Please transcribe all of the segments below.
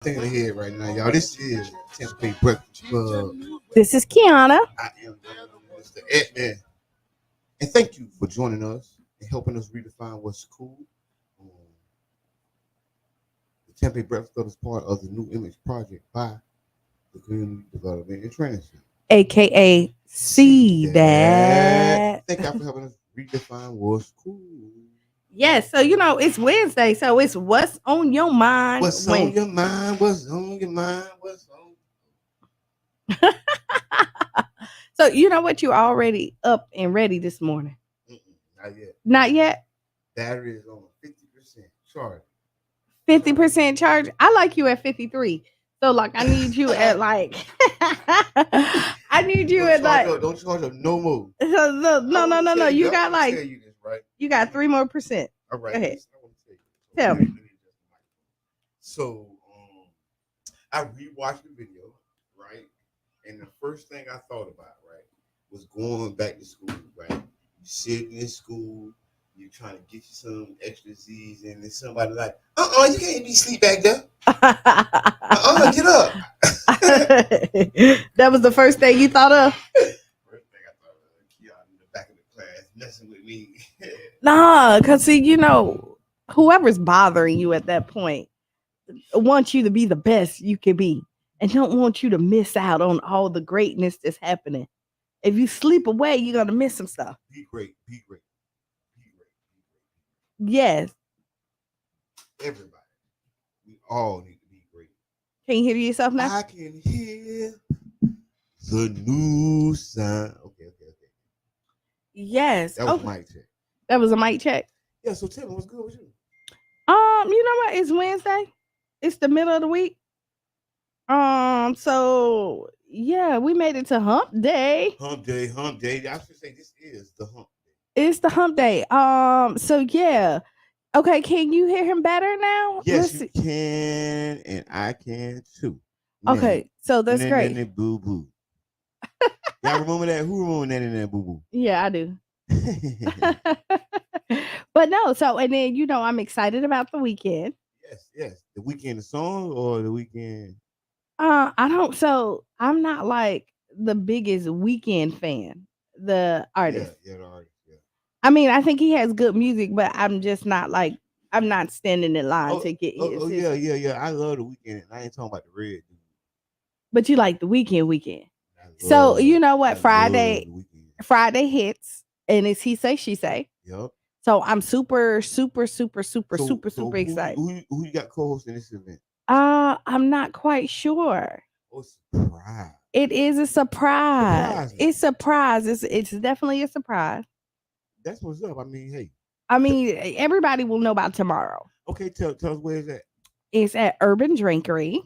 Thinking ahead right now, y'all. This is Tampa Breakfast Club. This is Kiana. I am Mr. Edman. And thank you for joining us and helping us redefine what's cool. Um, the Tampa Breakfast Club is part of the New Image Project by the Community Development and Training Center. AKA C Dad. Thank y'all for helping us redefine what's cool. Yes, so it's Wednesday, so it's what's on your mind. What's on your mind? What's on your mind? What's on? So you know what? You're already up and ready this morning. Not yet. Not yet. Battery is on 50% charge. 50% charge. I like you at 53. So like I need you at like I need you at like don't charge up no more. No. You got like tell you this, right? You got 3 more percent. All right. Go ahead. I want to Tell me. So I rewatched the video, right? And the first thing I thought about, right, was going back to school, right? You sitting in school, you're trying to get you some extra Z's, and then somebody like, you can't be sleep back there. Get up. That was the first thing you thought of? First thing I thought of, Keon in the back of the class messing with me. Nah, because see, whoever's bothering you at that point wants you to be the best you can be and don't want you to miss out on all the greatness that's happening. If you sleep away, you're going to miss some stuff. Be great. Yes. Everybody. We all need to be great. Can you hear yourself now? I can hear the new sound. Okay. Yes. That was a mic check. That was a mic check? Yeah, so tell me, what's good with you? You know what? It's Wednesday. It's the middle of the week. So yeah, we made it to hump day. Hump day. I should say this is the hump day. It's the hump day. So yeah. Okay, can you hear him better now? Yes, you can, and I can too. Okay, so that's great. Boo boo. Y'all remember that? Who remember that in that boo boo? Yeah, I do. But no, and then I'm excited about the weekend. Yes. The weekend, the song or the weekend? I'm not like the biggest Weekend fan. The artist. Yeah, the artist. Yeah. I mean, I think he has good music, but I'm just not like I'm not standing in line to get his. Yeah. I love the weekend. I ain't talking about the red dude. But you like the weekend. So you know what? Friday hits, and it's he say she say. Yep. So I'm super excited. Who you got co-hosting this event? I'm not quite sure. Oh, surprise! It is a surprise. It's a surprise. It's definitely a surprise. That's what's up. I mean, hey. Everybody will know about tomorrow. Okay, tell us where is that? It's at Urban Drinkery,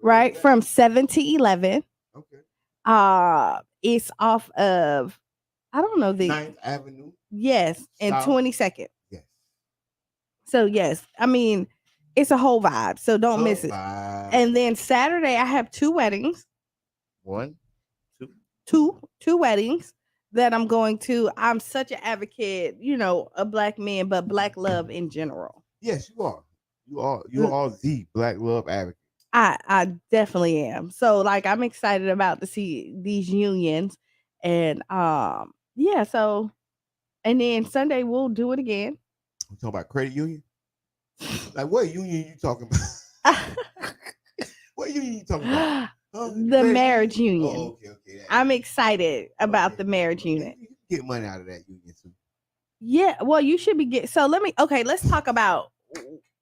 right? From 7 to 11. Okay. It's off of, I don't know, the 9th Avenue. Yes, and 22nd. Yes. So yes, it's a whole vibe. So don't miss it. And then Saturday I have 2 weddings. 1, 2. 2 weddings that I'm going to. I'm such an advocate, of Black men, but Black love in general. Yes, you are. You are the Black love advocate. I definitely am. So like I'm excited about to see these unions, and yeah. So, and then Sunday we'll do it again. We talking about credit union. Like what union you talking about? What union you talking about? The marriage union. Oh, okay. I'm excited about the marriage union. You can get money out of that union too. Yeah, well, you should be so let's talk about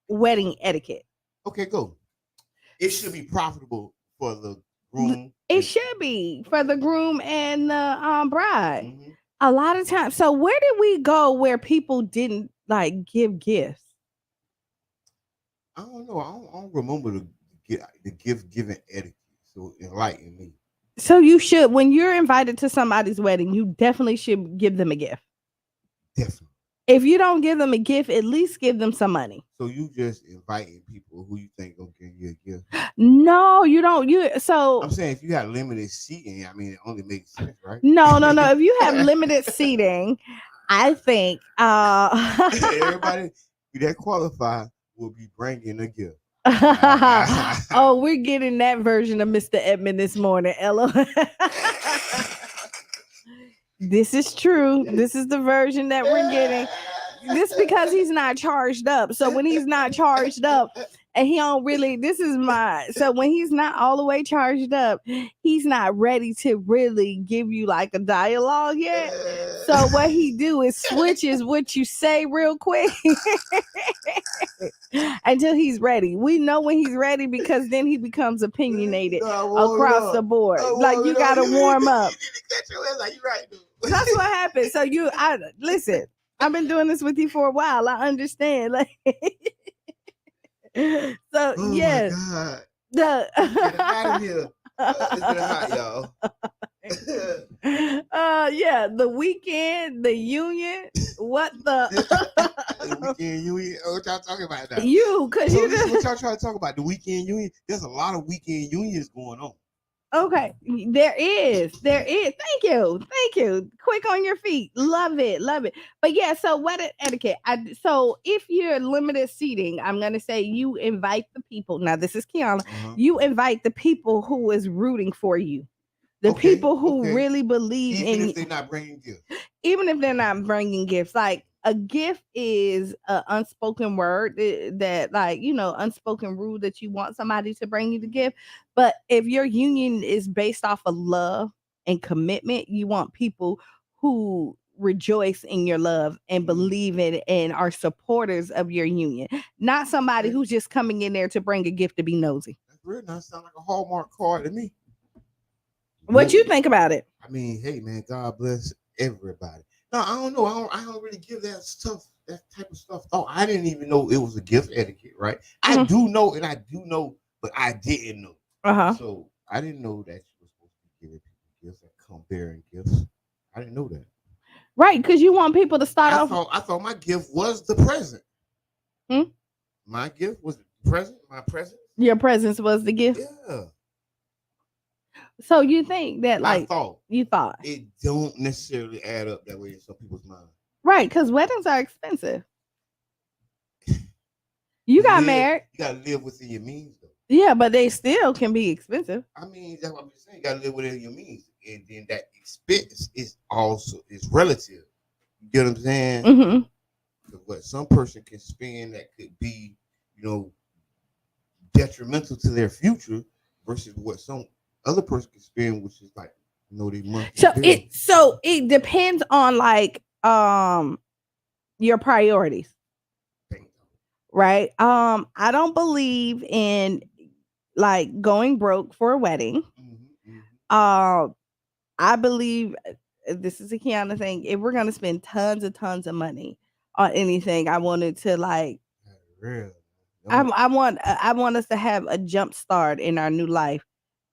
wedding etiquette. Okay, go. It should be profitable for the groom. It should be for the groom and the bride. Mm-hmm. A lot of times. So where did we go where people didn't like give gifts? I don't know. I don't remember the gift giving etiquette. So enlighten me. So you should, when you're invited to somebody's wedding, you definitely should give them a gift. Definitely. If you don't give them a gift, at least give them some money. So you just inviting people who you think gonna give you a gift? No, you don't. I'm saying if you have limited seating, it only makes sense, right? No. If you have limited seating, I think everybody that qualify will be bringing a gift. Oh, we're getting that version of Mr. Edmond this morning, Ella. This is true. This is the version that we're getting. This because he's not charged up. So when he's not charged up and he don't really, this is my, so when he's not all the way charged up, he's not ready to really give you like a dialogue yet. So what he do is switches what you say real quick until he's ready. We know when he's ready because then he becomes opinionated across the board. Like you gotta warm up. That's what happens. So listen. I've been doing this with you for a while. I understand. Like, so yes, Get out of here. It's been hot, y'all. Yeah, the weekend, the union, what the weekend union? What y'all talking about now? Because so this is what y'all trying to talk about, the weekend union. There's a lot of weekend unions going on. Okay, there is. Thank you. Quick on your feet. Love it. But yeah, so wedding etiquette. So if you're limited seating, I'm gonna say you invite the people. Now this is Kiana. You invite the people who is rooting for you. The people who really believe even if they're not bringing gifts. Even if they're not bringing gifts, like a gift is an unspoken word that, like, unspoken rule that you want somebody to bring you the gift. But if your union is based off of love and commitment, you want people who rejoice in your love and believe in it and are supporters of your union, not somebody who's just coming in there to bring a gift to be nosy. That's really not sound like a Hallmark card to me. What you think about it? I mean, hey man, God bless everybody. No, I don't know. I don't really give that type of stuff. Oh, I didn't even know it was a gift etiquette, right? I do know, but I didn't know. So I didn't know that you were supposed to be giving people gifts and come bearing gifts. I didn't know that. Right, because you want people to start off. I thought my gift was the present. My gift was the present. My present. Your presence was the gift. Yeah. So you think that, like, you thought it don't necessarily add up that way in some people's mind, right? Because weddings are expensive. You got married. You got to live within your means, though. Yeah, but they still can be expensive. I mean, that's what I'm saying. You got to live within your means, and then that expense is relative. You get what I'm saying? Mm-hmm. What some person can spend that could be, detrimental to their future, versus what some other person can spend, which is like, they monthly. So it depends on, like, your priorities, right? I don't believe in, like, going broke for a wedding. I believe this is a Kiana thing. If we're gonna spend tons of money on anything, I wanted to, like, I want us to have a jump start in our new life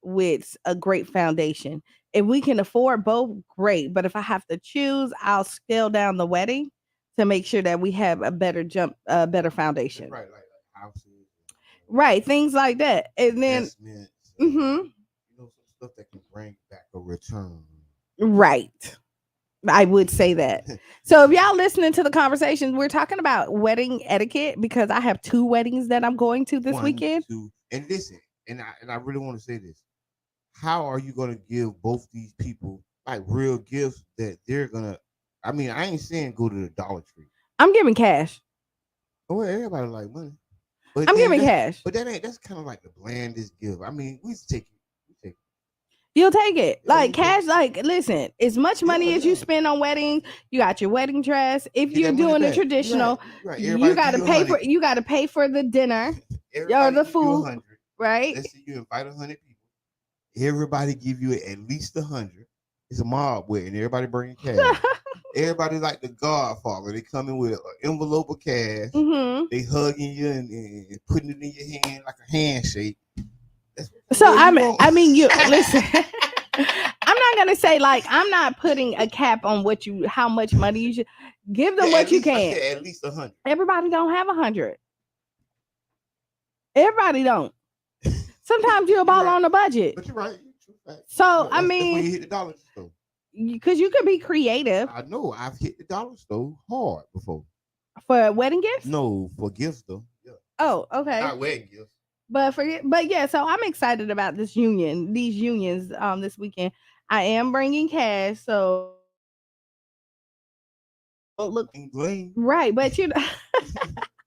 with a great foundation. If we can afford both, great. But if I have to choose, I'll scale down the wedding to make sure that we have a better better foundation. Right, like houses. Right, things like that. And then some stuff that can bring back a return. Right. I would say that. So if y'all listening to the conversations, we're talking about wedding etiquette because I have 2 weddings that I'm going to this weekend. 2. And listen, and I really want to say this. How are you going to give both these people like real gifts that they're going to, I mean, I ain't saying go to the Dollar Tree. I'm giving cash. Oh, everybody like money. But I'm giving cash. But that's kind of like the blandest gift. I mean, we take it. You'll take it. Like cash, like, listen, as much money as you spend on weddings, you got your wedding dress. If you're doing a traditional, you gotta pay for the dinner or the food. Right? Let's say you invite 100 people. Everybody give you at least 100. It's a mob wedding. Everybody bringing cash. Everybody like the Godfather. They come in with an envelope of cash. They hugging you and putting it in your hand like a handshake. So I mean, you listen. I'm not gonna say, like, I'm not putting a cap on how much money you should give them. What you can. At least 100. Everybody don't have 100. Everybody don't. Sometimes you're about on a budget. But you're right. So I mean, when you hit the dollar store, because you could be creative. I know. I've hit the dollar store hard before. For wedding gifts? No, for gifts though. Yeah. Oh, okay. Not wedding gifts. But yeah, so I'm excited about these unions this weekend. I am bringing cash, so don't look Ain't blame. right, but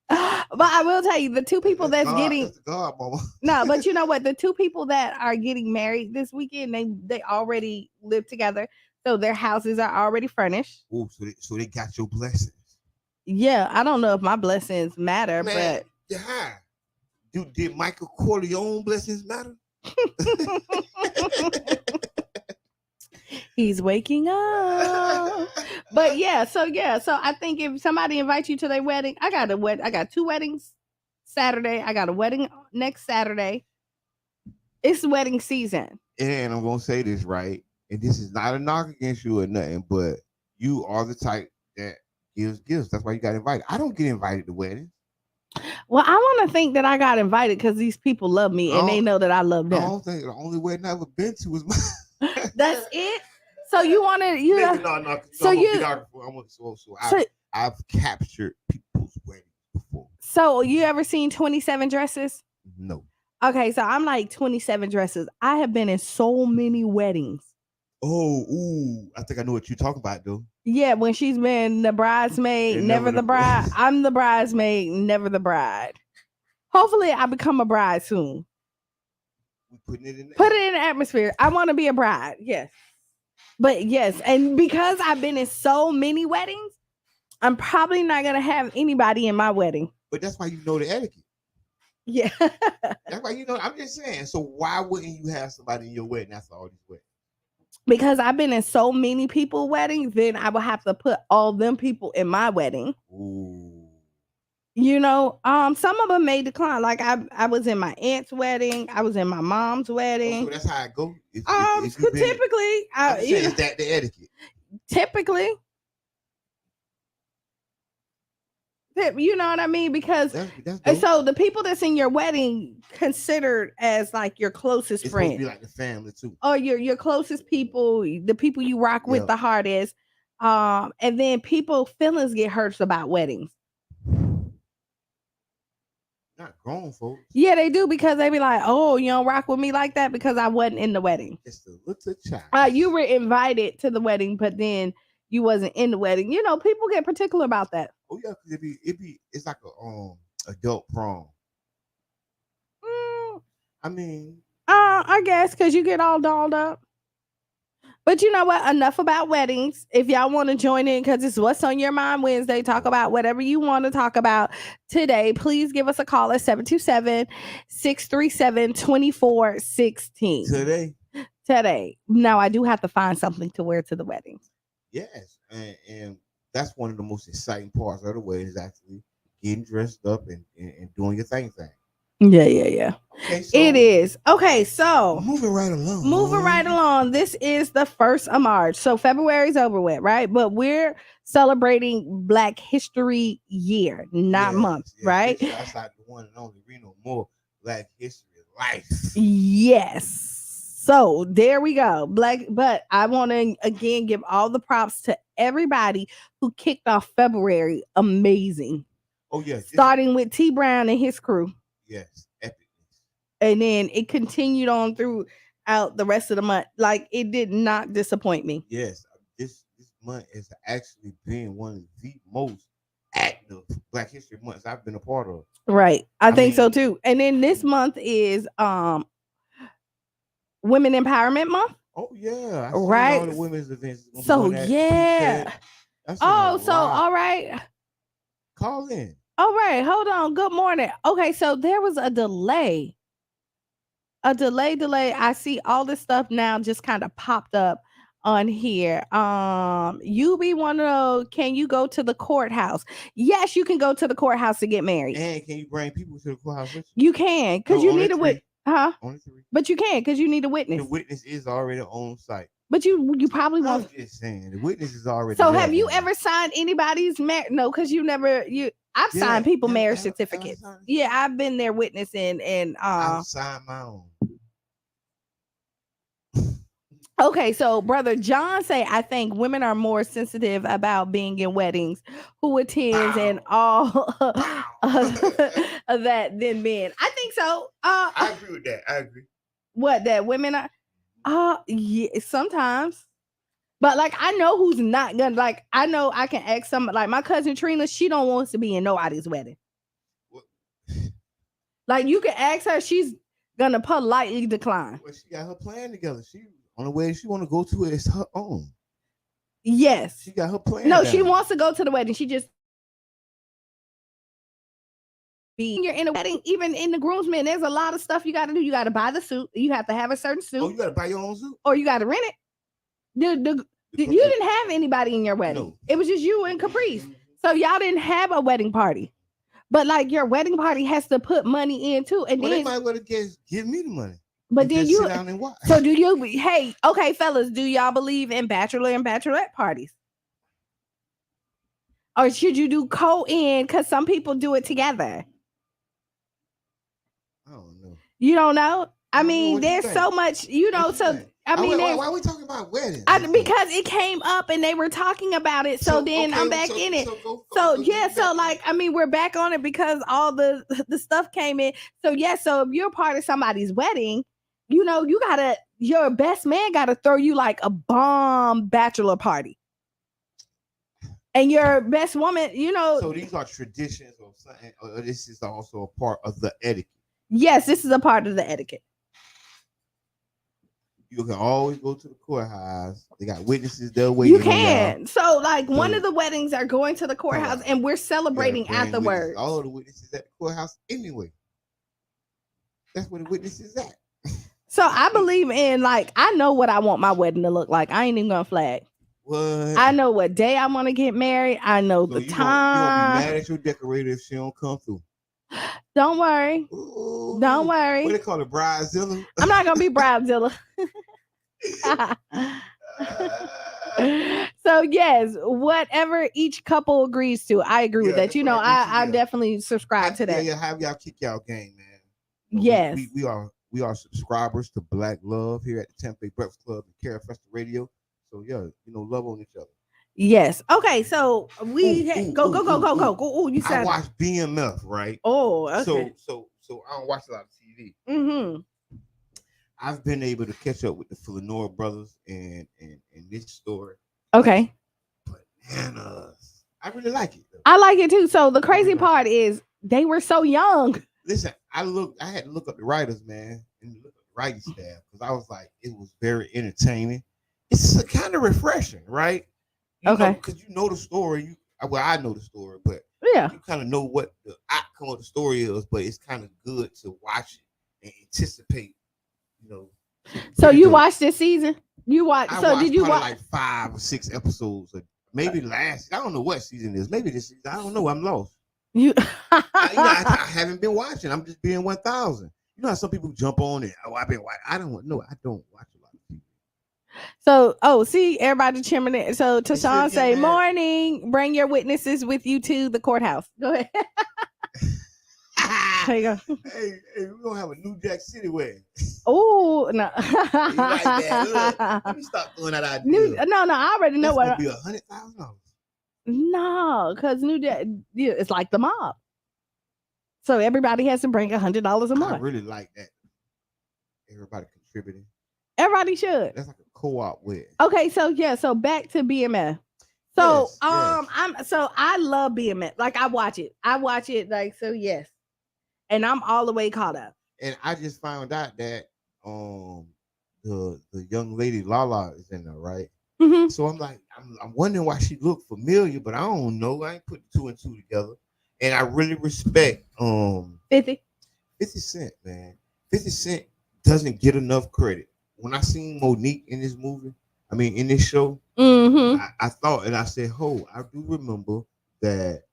but I will tell you the two people That's that's God. getting That's the God, mama. no, but you know what? The two people that are getting married this weekend, they already live together, so their houses are already furnished. Oh, so they got your blessings, Yeah, I don't know if my blessings matter, man. but Yeah. Did Michael Corleone blessings matter? he's waking up. But so I think if somebody invites you to their wedding, I got two weddings Saturday. I got a wedding next Saturday. It's wedding season. And I'm gonna say this right, and this is not a knock against you or nothing, but you are the type that gives gifts. That's why you got invited. I don't get invited to weddings. Well, I want to think that I got invited because these people love me I and they don't, know that I love I them. don't think the only wedding I ever been to was mine. That's it. So you want to you Nigga, know, no. so I'm a you videographer. so I've captured people's weddings before. so you ever seen 27 dresses? No. Okay, so I'm like 27 dresses. I have been in so many weddings. Oh, ooh. I think I know what you're talking about, though. Yeah, when she's been the bridesmaid, And never never the the bride. I'm the bridesmaid, never the bride. Hopefully, I become a bride soon. We putting it in Put there. it in the atmosphere. I want to be a bride. Yes. But yes, and because I've been in so many weddings, I'm probably not going to have anybody in my wedding. But that's why you know the etiquette. Yeah. That's why you know. I'm just saying. So why wouldn't you have somebody in your wedding after all these weddings? Because I've been in so many people weddings, then I will have to put all them people in my wedding. Ooh. Some of them may decline. Like I was in my aunt's wedding, I was in my mom's Oh, wedding. so that's how it go. If you've been, Typically, I'm just saying, is that the etiquette? typically, you know what I mean? Because That's dope. so the people that's in your wedding considered as like your closest It's supposed to friend, be like the family too. or your closest people, the people you rock with Yeah. the hardest. And then people feelings get hurt about weddings. Not grown folks. Yeah, they do because they be like, "Oh, you don't rock with me like that because I wasn't in the wedding." It's the little child. You were invited to the wedding, but then you wasn't in the wedding. People get particular about that. Oh yeah, cause it's like a adult prom. Mm, I mean, I guess because you get all dolled up. But you know what? Enough about weddings. If y'all want to join in, because it's What's on Your Mind Wednesday, talk about whatever you want to talk about today. Please give us a call at 727-637-2416. Today. Now, I do have to find something to wear to the wedding. yes, and that's one of the most exciting parts of the wedding is actually getting dressed up and doing your thing. Yeah. Okay, so It is. Okay, so moving right along. This is the 1st of March. So February's over with, right? But we're celebrating Black History Year, not month, right? That's like the one and only Reno Moore Black History Life. Yes. So there we go. But I want to again give all the props to everybody who kicked off February amazing. Oh yeah. Starting with T Brown and his crew. Yes, epicness. And then it continued on throughout the rest of the month. Like it did not disappoint me. Yes, this month has actually been one of the most active Black History months I've been a part of. Right. I think so too. And then this month is Women Empowerment Month. Oh yeah. Right. All the women's events. So yeah. All right. Call in. All right, hold on. Good morning. Okay, so there was a delay. Delay. I see all this stuff now just kind of popped up on here. You be one of those, can you go to the courthouse? Yes, you can go to the courthouse to get married. And can you bring people to the courthouse with you? You can, because you need a witness. Huh? Only 3. But you can, because you need a witness. The witness is already on site. But you probably won't. I'm just saying, the witness is already. So have you ever signed anybody's marriage? No, because I've signed people marriage certificates. Yeah, I've been there witnessing and I've signed my own. Okay, so brother John say I think women are more sensitive about being in weddings, who attends and Bow. all Bow. of that than men. I think so. I agree with that. I agree. What that women are? Yeah, sometimes. But like I know who's not gonna like. I know I can ask some like my cousin Trina. She don't want to be in nobody's wedding. Well, Like you can ask her, she's gonna politely decline. well, she got her plan together. She on the way she want to go to it. It's her own. Yes. She got her plan No, she down. wants to go to the wedding. She just be you're in a wedding, even in the groomsmen, there's a lot of stuff you got to do. You got to buy the suit. You have to have a certain Oh, suit, you got to buy your own suit. or you got to rent it. You didn't have anybody in your wedding. No. It was just you and Caprice. So y'all didn't have a wedding party. But like your wedding party has to put money in too. And Well, then they might well give me the money. but and then just you sit down and watch. so do you hey, okay, fellas, do y'all believe in bachelor and bachelorette parties? Or should you do co-in? Because some people do it together. I don't know. You don't know? I don't know. mean, What you there's think? so much, you know. What you So think? I mean, why are we talking about weddings? because it came up and they were talking about it. So then I'm back in it. So yeah, so like I mean, we're back on it because all the stuff came in. So yeah, so if you're part of somebody's wedding, you know, your best man gotta throw you like a bomb bachelor party. And your best woman, you know. So these are traditions or something, or this is also a part of the etiquette. Yes, this is a part of the etiquette. You can always go to the courthouse. They got witnesses there waiting. You can. So, like, one of the weddings are going to the courthouse, and we're You celebrating gotta bring afterwards. witnesses. All of the witnesses at the courthouse anyway. That's where the witnesses at. So I believe in like I know what I want my wedding to look like. I ain't even gonna flag. What? I know what day I want to get married. I know So the you won't be time. mad at your decorator if she don't come through. Don't worry. Ooh, Don't worry. What they call it, bridezilla? I'm not gonna be bridezilla. So yes, whatever each couple agrees to, I agree with that. You know, I definitely subscribe to that. Yeah, have y'all kick y'all game, man. Yes, we are subscribers to Black Love here at the Tampa Bay Breakfast Club and Cara Festa Radio. So yeah, love on each other. Yes. Okay. So we go. You said I watch BMF, right? Oh, okay. So I don't watch a lot of TV. Mm-hmm. I've been able to catch up with the Flanor brothers and this story. Okay. Bananas. I really like it, though. I like it too. So the crazy part is they were so young. Listen, I had to look up the writers, man, and look up the writing staff because I was like, it was very entertaining. It's kind of refreshing, right? Okay. Because you know the story. I know the story, but yeah, you kind of know what the outcome of the story is. But it's kind of good to watch it and anticipate. So you watched this season? You watched? So did you watch like 5 or 6 episodes? Or maybe last. I don't know what season it is. Maybe this season. I don't know. I'm lost. I haven't been watching. I'm just being 1,000. You know how some people jump on it. Oh, I've been watching. I don't watch a lot of TV. So, see, everybody chiming in. So, Tashawn say, morning, bring your witnesses with you to the courthouse. Go ahead. There you go. Hey, we're going to have a New Jack City wedding. Oh, no. You like that? Look, let me stop throwing that idea. No, I already know what. It's going to be $100,000. No, because New Jack, it's like the mob. So, everybody has to bring $100 a month. I really like that. Everybody contributing. Everybody should. That's like a co-op wedding. Okay, so back to BMF. So yes. I love BMF. Like I watch it like so yes. And I'm all the way caught up. And I just found out that the young lady Lala is in there, right? Mm-hmm. So I'm like, I'm wondering why she looked familiar, but I don't know. I ain't put 2 and 2 together. And I really respect 50 Cent, man. 50 Cent doesn't get enough credit. When I seen Monique in this movie, in this show, mm-hmm. I thought, and I said, I do remember that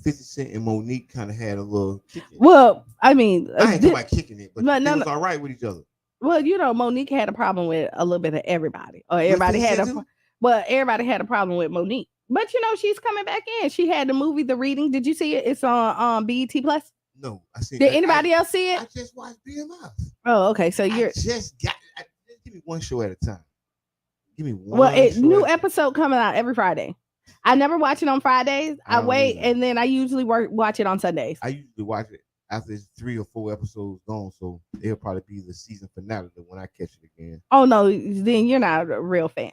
50 Cent and Monique kind of had a little kicking. Well, I ain't talking about kicking it, but it was all right with each other. Well, Monique had a problem with a little bit of everybody. Or everybody had everybody had a problem with Monique. But she's coming back in. She had the movie The Reading. Did you see it? It's on BET Plus. No, I see. Did anybody else see it? I just watched BMF. Oh, okay. So just give me one show at a time. Give me Well, one new choice. episode coming out every Friday. I never watch it on Fridays. I I don't wait, either. and then I usually watch it on Sundays. I usually watch it after it's 3 or 4 episodes gone, so it'll probably be the season finale when I catch it again. Oh no, then you're not a real fan.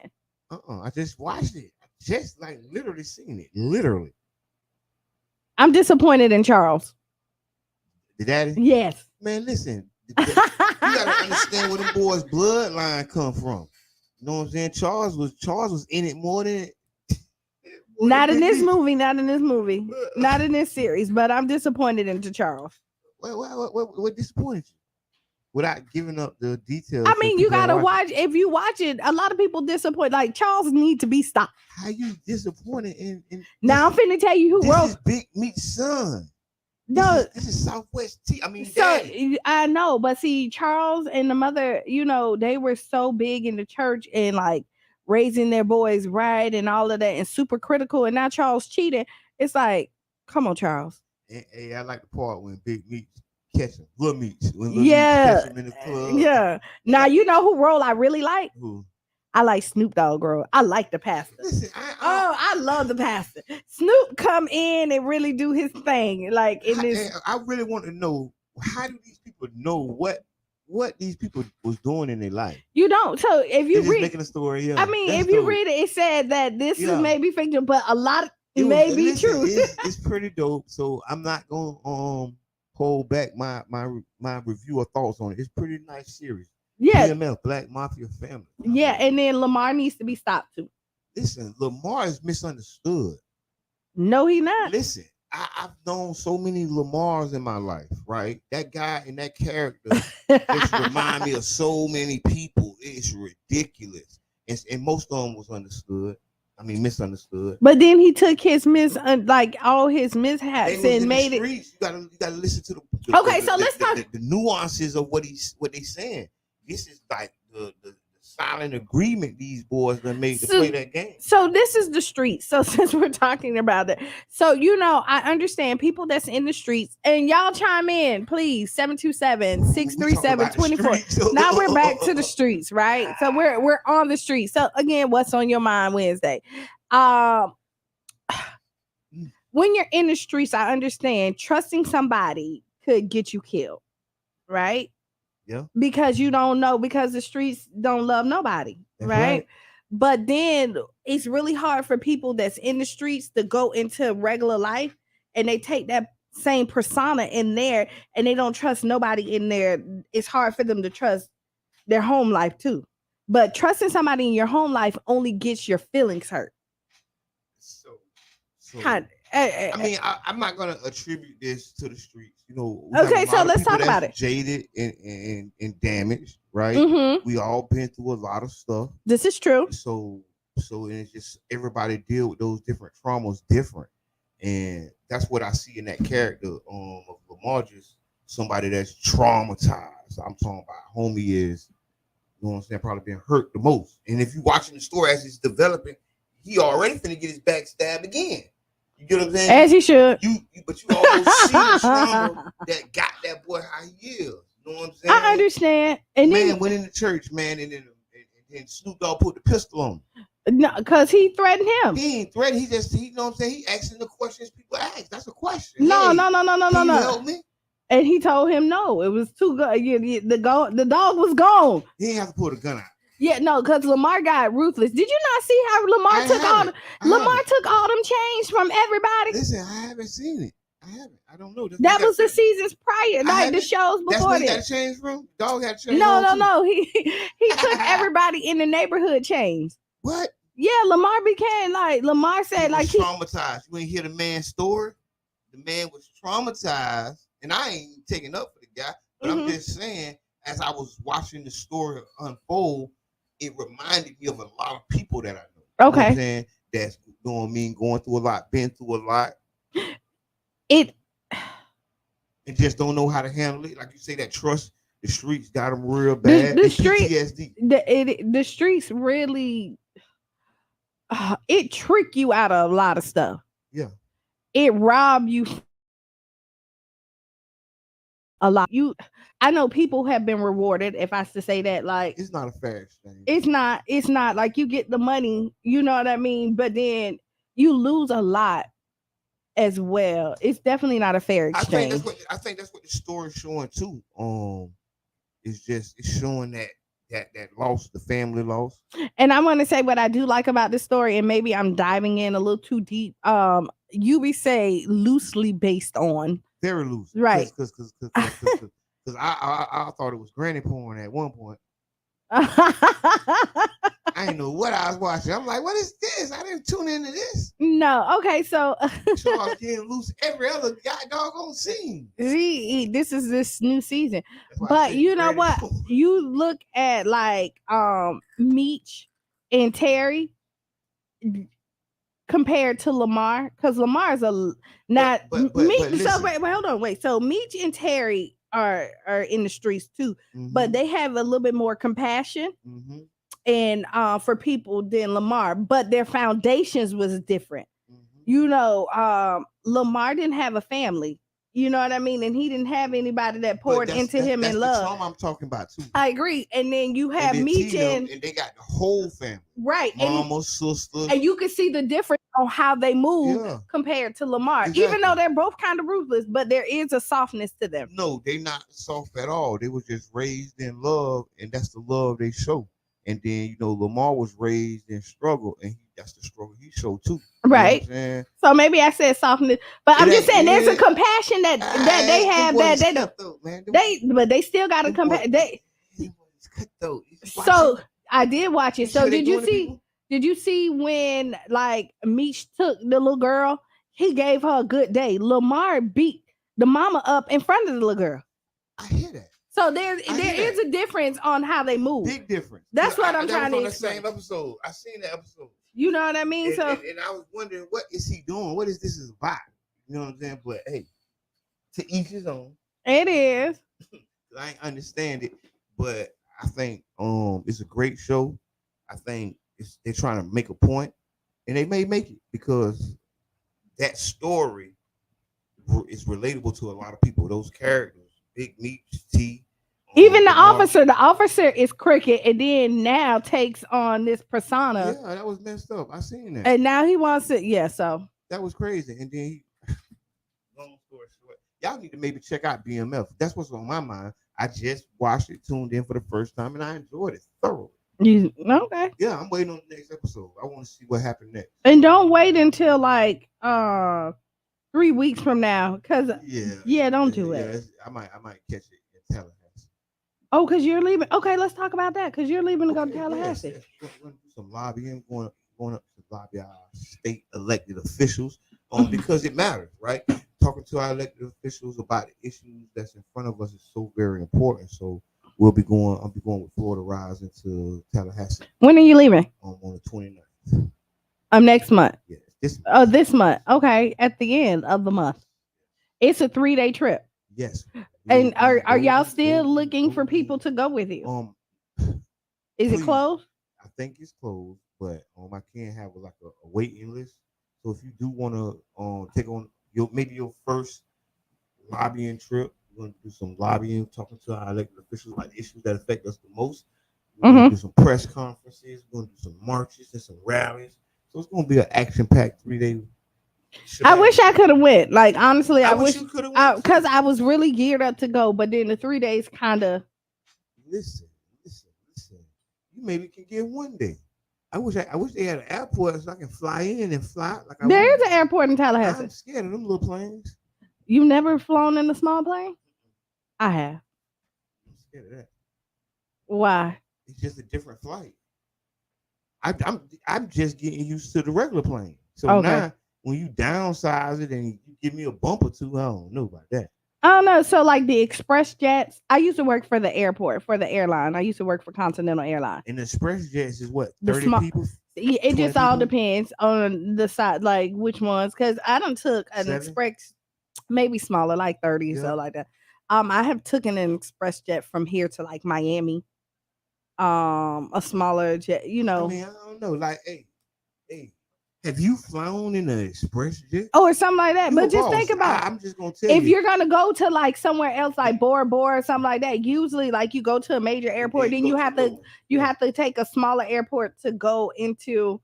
I just watched it. I just like literally seen it. Literally. I'm disappointed in Charles. The daddy? Yes. Man, listen. You gotta understand where the boys' bloodline come from. You know what I'm saying? Charles was in it more than Not in Big this Meech. movie, not in this movie, not in this series, but I'm disappointed into Charles. What disappointed you? Without giving up the details. I so mean, you people gotta that watch. If you watch it, a lot of people disappoint. Like Charles need to be stopped. How you disappointed in Now I'm finna tell you who this wrote. is Big Meech's son. No, This is Southwest T. I mean, so Daddy. I know, but see, Charles and the mother, they were so big in the church and like raising their boys right and all of that and super critical. And now Charles cheating. It's like, come on, Charles. Hey, I like the part when Big Meech catch him. Little Meech. When Little Meech Yeah, catch him in the club. yeah. Now you know who role I really like. Who? I like Snoop Dogg, girl. I like the pastor. Listen, I love the pastor. Snoop come in and really do his thing, like in this. I really want to know, how do these people know what these people was doing in their life? You don't. So if you They're read, just making a story. Yeah. I mean, if you read it, it said that this is maybe fiction, but a lot it may be listen, true. It's pretty dope. So I'm not gonna hold back my review or thoughts on it. It's pretty nice series. Yeah. BMF, Black Mafia Family. Yeah, and then Lamar needs to be stopped too. Listen, Lamar is misunderstood. No, he not. Listen, I've known so many Lamars in my life, right? That guy and that character just remind me of so many people. It's ridiculous. And most of them was understood. I mean, misunderstood. But then he took his like all his mishaps and made it. You gotta listen to Okay, so let's talk the nuances of what they saying. This is like the silent agreement these boys done made to play that game. So this is the streets. So since we're talking about it, so I understand people that's in the streets, and y'all chime in, please. 727-637-24. Now we're back to the streets, right? So we're on the streets. So again, what's on your mind Wednesday? When you're in the streets, I understand trusting somebody could get you killed, right? Yeah. Because you don't know, because the streets don't love nobody, right? But then it's really hard for people that's in the streets to go into regular life and they take that same persona in there and they don't trust nobody in there. It's hard for them to trust their home life too. But trusting somebody in your home life only gets your feelings hurt. So I mean, I'm not gonna attribute this to the streets. Okay, so let's talk about it. Jaded and damaged, right? Mm-hmm. We all been through a lot of stuff. This is true. So it's just everybody deal with those different traumas different, and that's what I see in that character of Lamar, just somebody that's traumatized. I'm talking about homie is, you know what I'm saying, probably been hurt the most. And if you watching the story as it's developing, he already finna get his back stabbed again. You get what I'm saying? As he should. But you almost see the trauma that got that boy how he is. You know what I'm saying? I understand. And man then went in the church, man, and then Snoop Dogg put the pistol on him. No, because he threatened him. He ain't threatened. You know what I'm saying? He asking the questions people ask. That's a question. No. Can you help me? And he told him no. It was too good. The dog was gone. He didn't have to pull the gun out. Yeah, no, because Lamar got ruthless. Did you not see how Lamar took all them chains from everybody? Listen, I haven't seen it. I haven't. I don't know. That was the seasons prior, like the shows before. That's where he got chains from? Dog had chains. No. He took everybody in the neighborhood chains. What? Yeah, Lamar became Lamar said he was traumatized. You ain't hear the man's story? The man was traumatized, and I ain't taking up for the guy, but I'm just saying, as I was watching the story unfold, it reminded me of a lot of people that I know. Okay. You know what I'm saying? That's going through a lot, been through a lot. And just don't know how to handle it. Like you say, that trust, the streets got them real bad. The street, PTSD. The streets really, it trick you out of a lot of stuff. Yeah. It rob you a lot. I know people have been rewarded, if I was to say that, like It's not a fair exchange. it's not like you get the money, you know what I mean? But then you lose a lot as well. It's definitely not a fair exchange. I think that's what the story's showing too. It's just it's showing that loss, the family loss. And I want to say what I do like about this story, and maybe I'm diving in a little too deep. You be say loosely based on, Very loose, right? because I thought it was granny porn at one point. I didn't know what I was watching. I'm like, what is this? I didn't tune into this. No, okay, so Charles getting loose every other god doggone scene. this is this new season. That's why I But said you know granny what? porn. You look at like Meech and Terry compared to Lamar, because Lamar's not Meech. So listen. wait, hold on, wait. So Meech and Terry are in the streets too, but they have a little bit more compassion Mm-hmm. and for people than Lamar, but their foundations was different. Mm-hmm. You know, Lamar didn't have a family. You know what I mean? And he didn't have anybody that poured into him that's in the love. trauma I'm talking about too. I agree. And then you have And then Meech Tina, and and they got the whole family. right, Mama, sister. and you can see the difference on how they move compared to Lamar. Exactly. Even though they're both kind of ruthless, but there is a softness to them. No, they not soft at all. They were just raised in love, and that's the love they show. And then Lamar was raised in struggle, and that's the struggle he showed too. You right. Know what I'm saying? So maybe I said softness, but I'm just saying there's a compassion that they have that they don't. Man. But they still got to compare. So I did watch it. So did you see? Did you see when like Meech took the little girl? He gave her a good day. Lamar beat the mama up in front of the little girl. I hear that. So there is a difference on how they move. Big difference. That's what I'm trying to explain. That was on the same episode. I seen that episode. You know what I mean? And I was wondering, what is he doing? What is this about? You know what I'm saying? But hey, to each his own. It is. I ain't understand it, but I think it's a great show. I think they're trying to make a point, and they may make it because that story is relatable to a lot of people. Those characters, Big Meech, T. Even the officer is crooked, and then now takes on this persona. Yeah, that was messed up. I seen that, and now he wants it. Yeah, so that was crazy. And then, long story short, y'all need to maybe check out BMF. That's what's on my mind. I just watched it, tuned in for the first time, and I enjoyed it thoroughly. You okay? Yeah, I'm waiting on the next episode. I want to see what happened next. And don't wait until like 3 weeks from now, because don't do it. I might catch it in Tallahassee. Oh, because you're leaving. Okay, let's talk about that. Because you're leaving to go to Tallahassee. We're going to do some lobbying, going up to lobby our state elected officials, because it matters, right? Talking to our elected officials about the issues that's in front of us is so very important. So I'll be going with Florida Rise into Tallahassee. When are you leaving? On the 29th. Next month. Yes, this month. Oh, this month. Okay, at the end of the month. It's a 3-day trip. Yes. And are y'all still looking for people to go with you? Is it closed? I think it's closed, but I can have like a waiting list. So if you do want to take on your first lobbying trip, we're going to do some lobbying, talking to our elected officials about the issues that affect us the most. We're going to do some press conferences. We're going to do some marches and some rallies. So it's going to be an action-packed 3-day. I wish I could have went. Like honestly, I wish you could have went because I was really geared up to go, but then the 3 days kind of. Listen. You maybe can get one day. I wish they had an airport so I can fly in and fly. There is an airport in Tallahassee. I'm scared of them little planes. You've never flown in a small plane? I have. I'm scared of that. Why? It's just a different flight. I'm just getting used to the regular plane. So now when you downsize it and you give me a bump or two, I don't know about that. I don't know. So like the express jets, I used to work for the airport, for the airline. I used to work for Continental Airlines. And the express jets is what? 30 people? It just all depends on the side, like which ones. Because I done took an express, maybe smaller, like 30 or so like that. I have taken an express jet from here to like Miami. A smaller jet, I mean, I don't know. Like, hey, Have you flown in an express jet? or something like that. You a But just boss. think about I'm just gonna tell if you. you're gonna go to like somewhere else, like Bora Bora or something like that. Usually, like you go to a major airport, And then you you go have too to low. you Yeah. have to take a smaller airport to go into.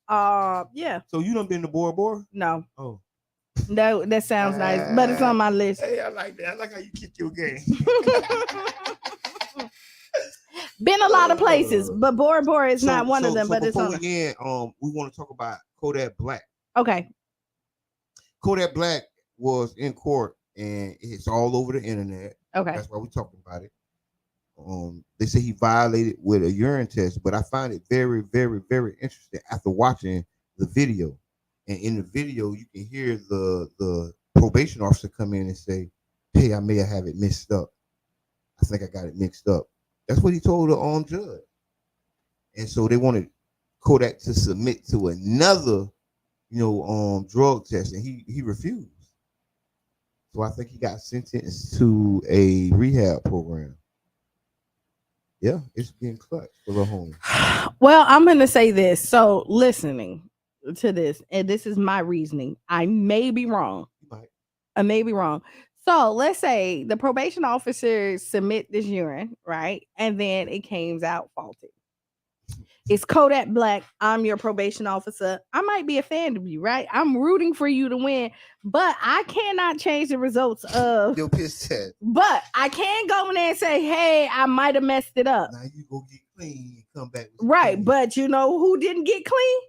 Yeah, So you done been to Bora Bora? no, Oh. no, that sounds nice, but it's on my list. Hey, I like that. I like how you kick your game. Been a lot of places, Uh, but Bora Bora is not so one of so them. so But it's before on. we end, we want to talk about Kodak Black. Okay, Kodak Black was in court, and it's all over the internet. okay. That's why we're talking about it. They say he violated with a urine test, but I find it very, very, very interesting after watching the video. And in the video, you can hear the probation officer come in and say, "Hey, I may have it mixed up. I think I got it mixed up." That's what he told the judge. And so they wanted Kodak to submit to another, drug test, and he refused. So I think he got sentenced to a rehab program. Yeah, it's getting clutch for the homie. Well, I'm going to say this. So, listening to this, and this is my reasoning. I may be wrong. You might. I may be wrong. So, let's say the probation officer submit this urine, right? And then it came out faulty. It's Kodak Black. I'm your probation officer. I might be a fan of you, right? I'm rooting for you to win, but I cannot change the results of. Your piss test. But I can go in there and say, "Hey, I might have messed it up." Now you go get clean and come back with Right, clean. but you know who didn't get clean?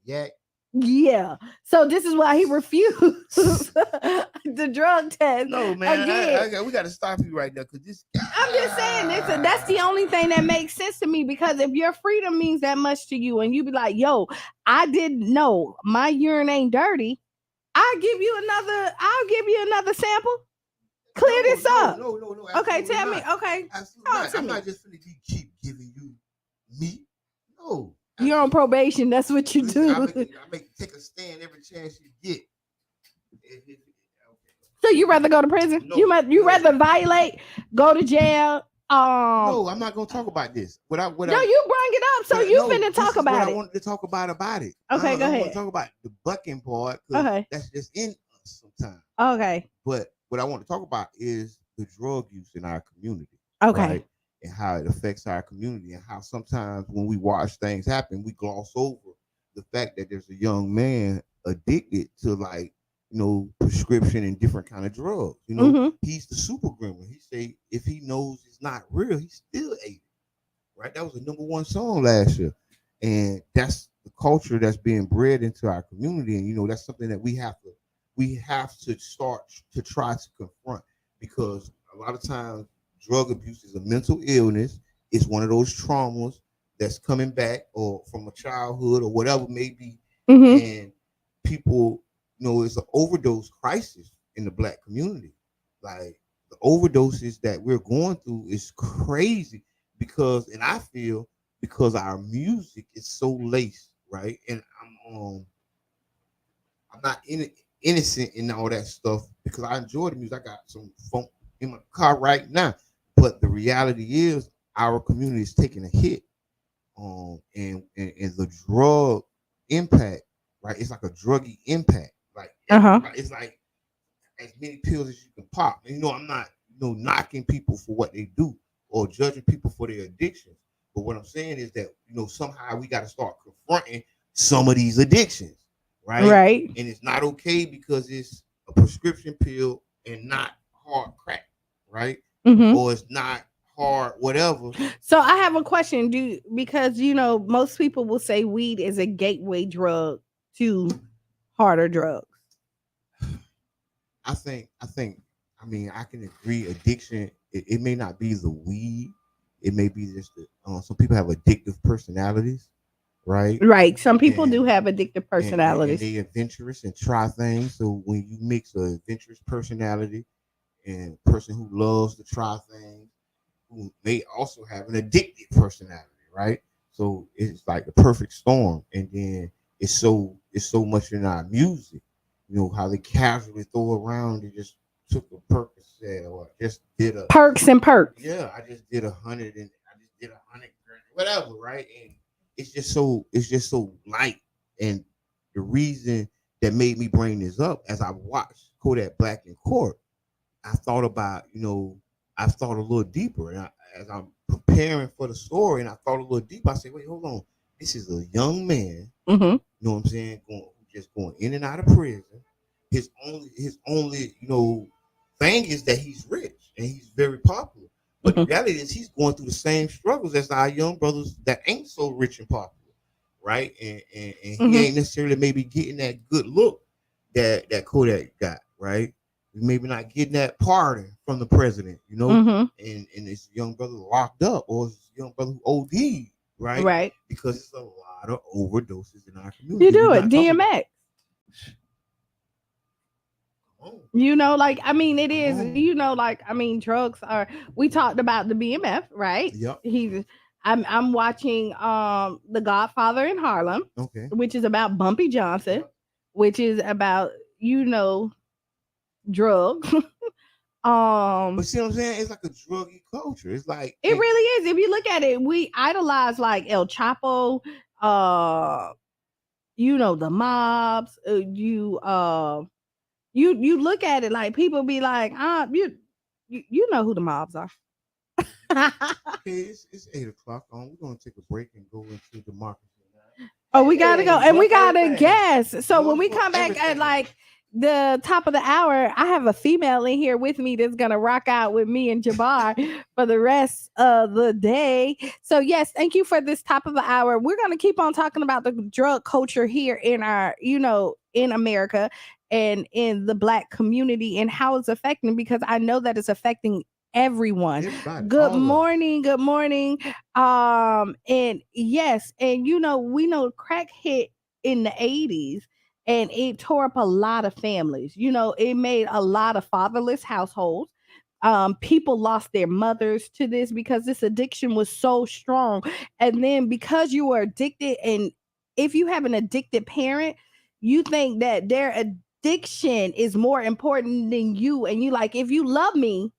Yak. Yeah. So this is why he refused the drug test. No, man. Again, we got to stop you right now because this. I'm just saying that's the only thing that makes sense to me, because if your freedom means that much to you and you be like, "Yo, I didn't know my urine ain't dirty," I'll give you another sample. Clear this up. No. Okay, tell not. me. Okay. Absolutely Talk not. to I'm me. not just finna keep giving you meat. No. You're on probation. That's what you Listen, do. I make take a stand every chance you get. Okay. So you rather go to prison? No, You rather violate, go to jail? No, I'm not gonna talk about this. No, you bring it up, so you finna talk about what it. I wanted to talk about it. Okay, go I ahead. want to talk about the bucking part, because Okay. that's just in us sometimes. Okay. But what I want to talk about is the drug use in our community. Okay. Right? And how it affects our community, and how sometimes when we watch things happen, we gloss over the fact that there's a young man addicted to, like, prescription and different kind of drugs. He's the super gremlin. He say if he knows it's not real, he still ate it. Right? That was the number 1 song last year. And that's the culture that's being bred into our community. And that's something that we have to start to try to confront, because a lot of times drug abuse is a mental illness. It's one of those traumas that's coming back, or from a childhood or whatever it may be. And people, it's an overdose crisis in the Black community. Like, the overdoses that we're going through is crazy, and I feel because our music is so laced, right? And I'm not innocent in all that stuff, because I enjoy the music. I got some funk in my car right now. But the reality is our community is taking a hit. And the drug impact, right? It's like a druggy impact. Like, it's like as many pills as you can pop. And I'm not knocking people for what they do or judging people for their addictions. But what I'm saying is that somehow we got to start confronting some of these addictions, right? Right. And it's not okay because it's a prescription pill and not hard crack, right? Or it's not hard whatever. So I have a question. Because most people will say weed is a gateway drug to harder drugs. I think I can agree. Addiction, it may not be the weed. It may be just some people have addictive personalities, right? Right. Some people do have addictive personalities. And they adventurous and try things. So when you mix a adventurous personality and a person who loves to try things, who may also have an addictive personality, right? So it's like the perfect storm. And then it's so much in our music. How they casually throw around. They just took a Percocet, or just did a perks and perks. Yeah, I just did 100, and I just did 100, whatever, right? And it's just so light. And the reason that made me bring this up, as I watched Kodak Black in court, I thought about, I thought a little deeper. And as I'm preparing for the story, and I thought a little deeper, I said, wait, hold on. This is a young man, Mm-hmm. you know what I'm saying, just going in and out of prison. His only thing is that he's rich and he's very popular. But the reality is he's going through the same struggles as our young brothers that ain't so rich and popular, right? And he ain't necessarily maybe getting that good look that Kodak got, right? Maybe not getting that pardon from the president, and this young brother locked up, or this young brother who OD'd, right? Right. Because it's a lot of overdoses in our community. You do it, DMX. It is, drugs are, we talked about the BMF, right? Yep. I'm watching The Godfather in Harlem, okay, which is about Bumpy Johnson, which is about, drugs. But see what I'm saying? It's like a druggy culture. It's like it really is. If you look at it, we idolize like El Chapo, the mobs, you look at it like people be like, you know who the mobs are. Okay, it's 8:00. We're gonna take a break and go into democracy now. Oh, we gotta go, and we gotta guess. So when we come back at like the top of the hour, I have a female in here with me that's gonna rock out with me and Jabbar for the rest of the day. So yes, thank you for this top of the hour. We're gonna keep on talking about the drug culture here in our, in America and in the Black community and how it's affecting, because I know that it's affecting everyone. Everybody, good morning. And yes, and we know crack hit in the 80s. And it tore up a lot of families. It made a lot of fatherless households. People lost their mothers to this because this addiction was so strong. And then because you were addicted, and if you have an addicted parent, you think that their addiction is more important than you. And you like, if you love me,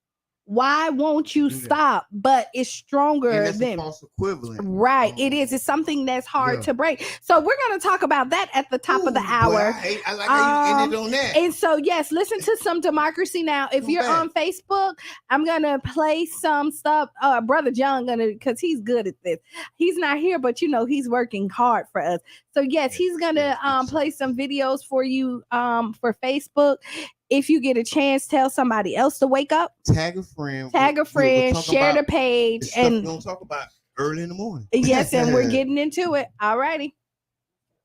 why won't you stop? But it's stronger than a false equivalent. Right. It is. It's something that's hard to break. So we're going to talk about that at the top of the hour. Boy, I like how you ended on that. And so, yes, listen to some Democracy Now! If you're on Facebook, I'm going to play some stuff. Brother John because he's good at this. He's not here, but he's working hard for us. So yes, he's going to play some videos for you for Facebook. If you get a chance, tell somebody else to wake up. Tag a friend. Share the page. And we're going to talk about early in the morning. Yes, and we're getting into it. All righty.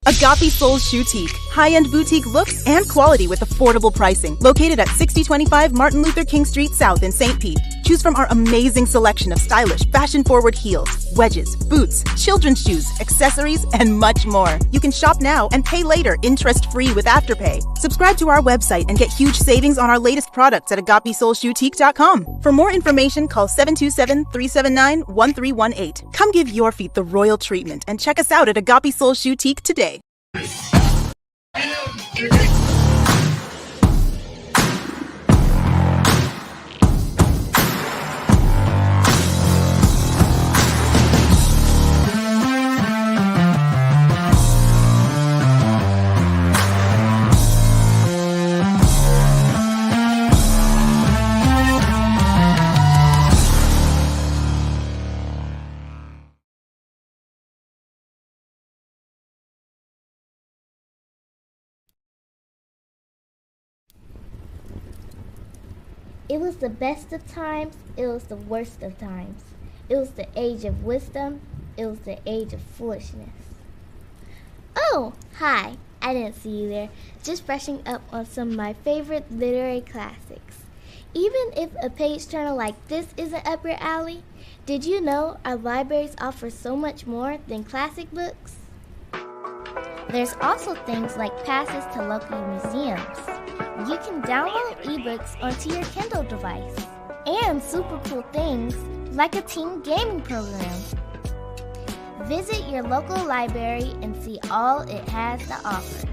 Agape Soul Shoutique. High-end boutique looks and quality with affordable pricing. Located at 6025 Martin Luther King Street South in St. Pete. Choose from our amazing selection of stylish, fashion-forward heels, wedges, boots, children's shoes, accessories, and much more. You can shop now and pay later, interest-free with Afterpay. Subscribe to our website and get huge savings on our latest products at agapesoulshoutique.com. For more information, call 727-379-1318. Come give your feet the royal treatment and check us out at Agape Soul Shoutique today. It was the best of times, it was the worst of times. It was the age of wisdom, it was the age of foolishness. Oh, hi, I didn't see you there. Just brushing up on some of my favorite literary classics. Even if a page turner like this isn't up your alley, did you know our libraries offer so much more than classic books? There's also things like passes to local museums. You can download ebooks onto your Kindle device. And super cool things like a team gaming program. Visit your local library and see all it has to offer.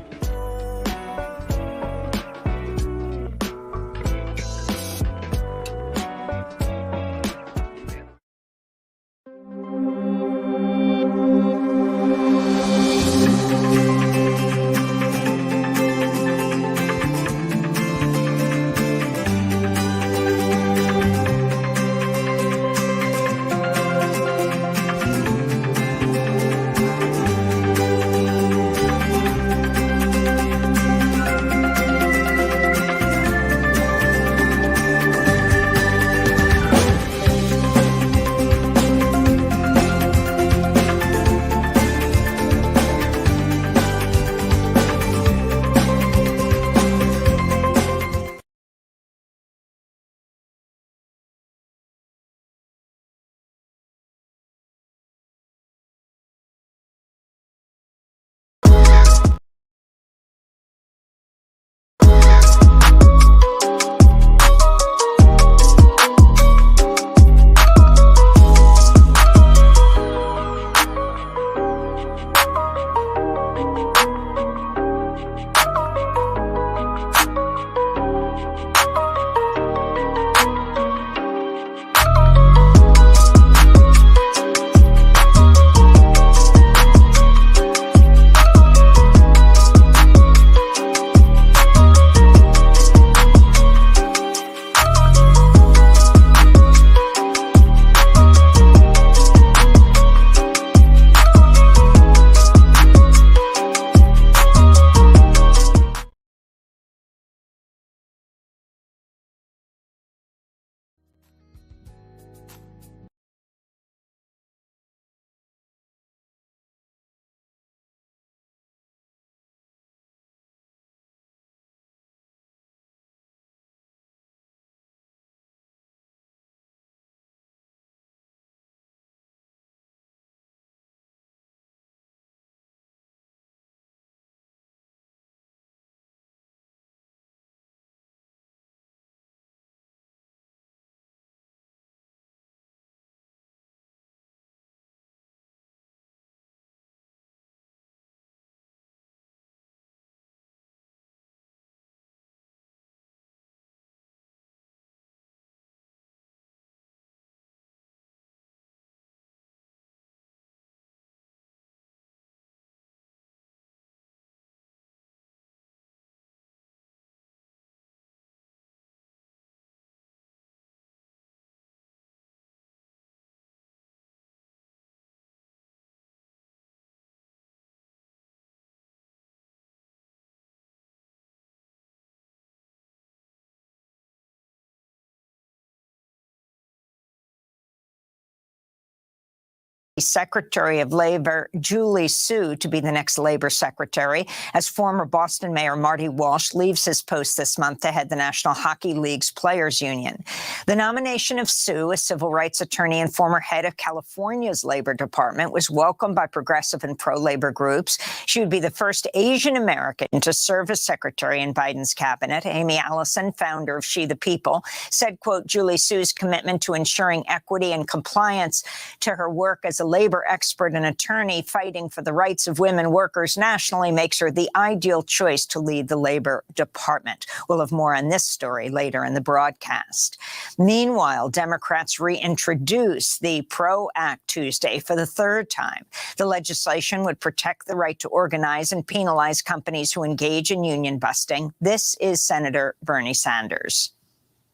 Secretary of Labor Julie Su to be the next labor secretary as former Boston Mayor Marty Walsh leaves his post this month to head the National Hockey League's Players Union. The nomination of Su, a civil rights attorney and former head of California's Labor Department, was welcomed by progressive and pro-labor groups. She would be the first Asian American to serve as secretary in Biden's cabinet. Amy Allison, founder of She the People, said, quote, Julie Su's commitment to ensuring equity and compliance to her work as a labor expert and attorney fighting for the rights of women workers nationally makes her the ideal choice to lead the Labor Department. We'll have more on this story later in the broadcast. Meanwhile, Democrats reintroduce the PRO Act Tuesday for the third time. The legislation would protect the right to organize and penalize companies who engage in union busting. This is Senator Bernie Sanders.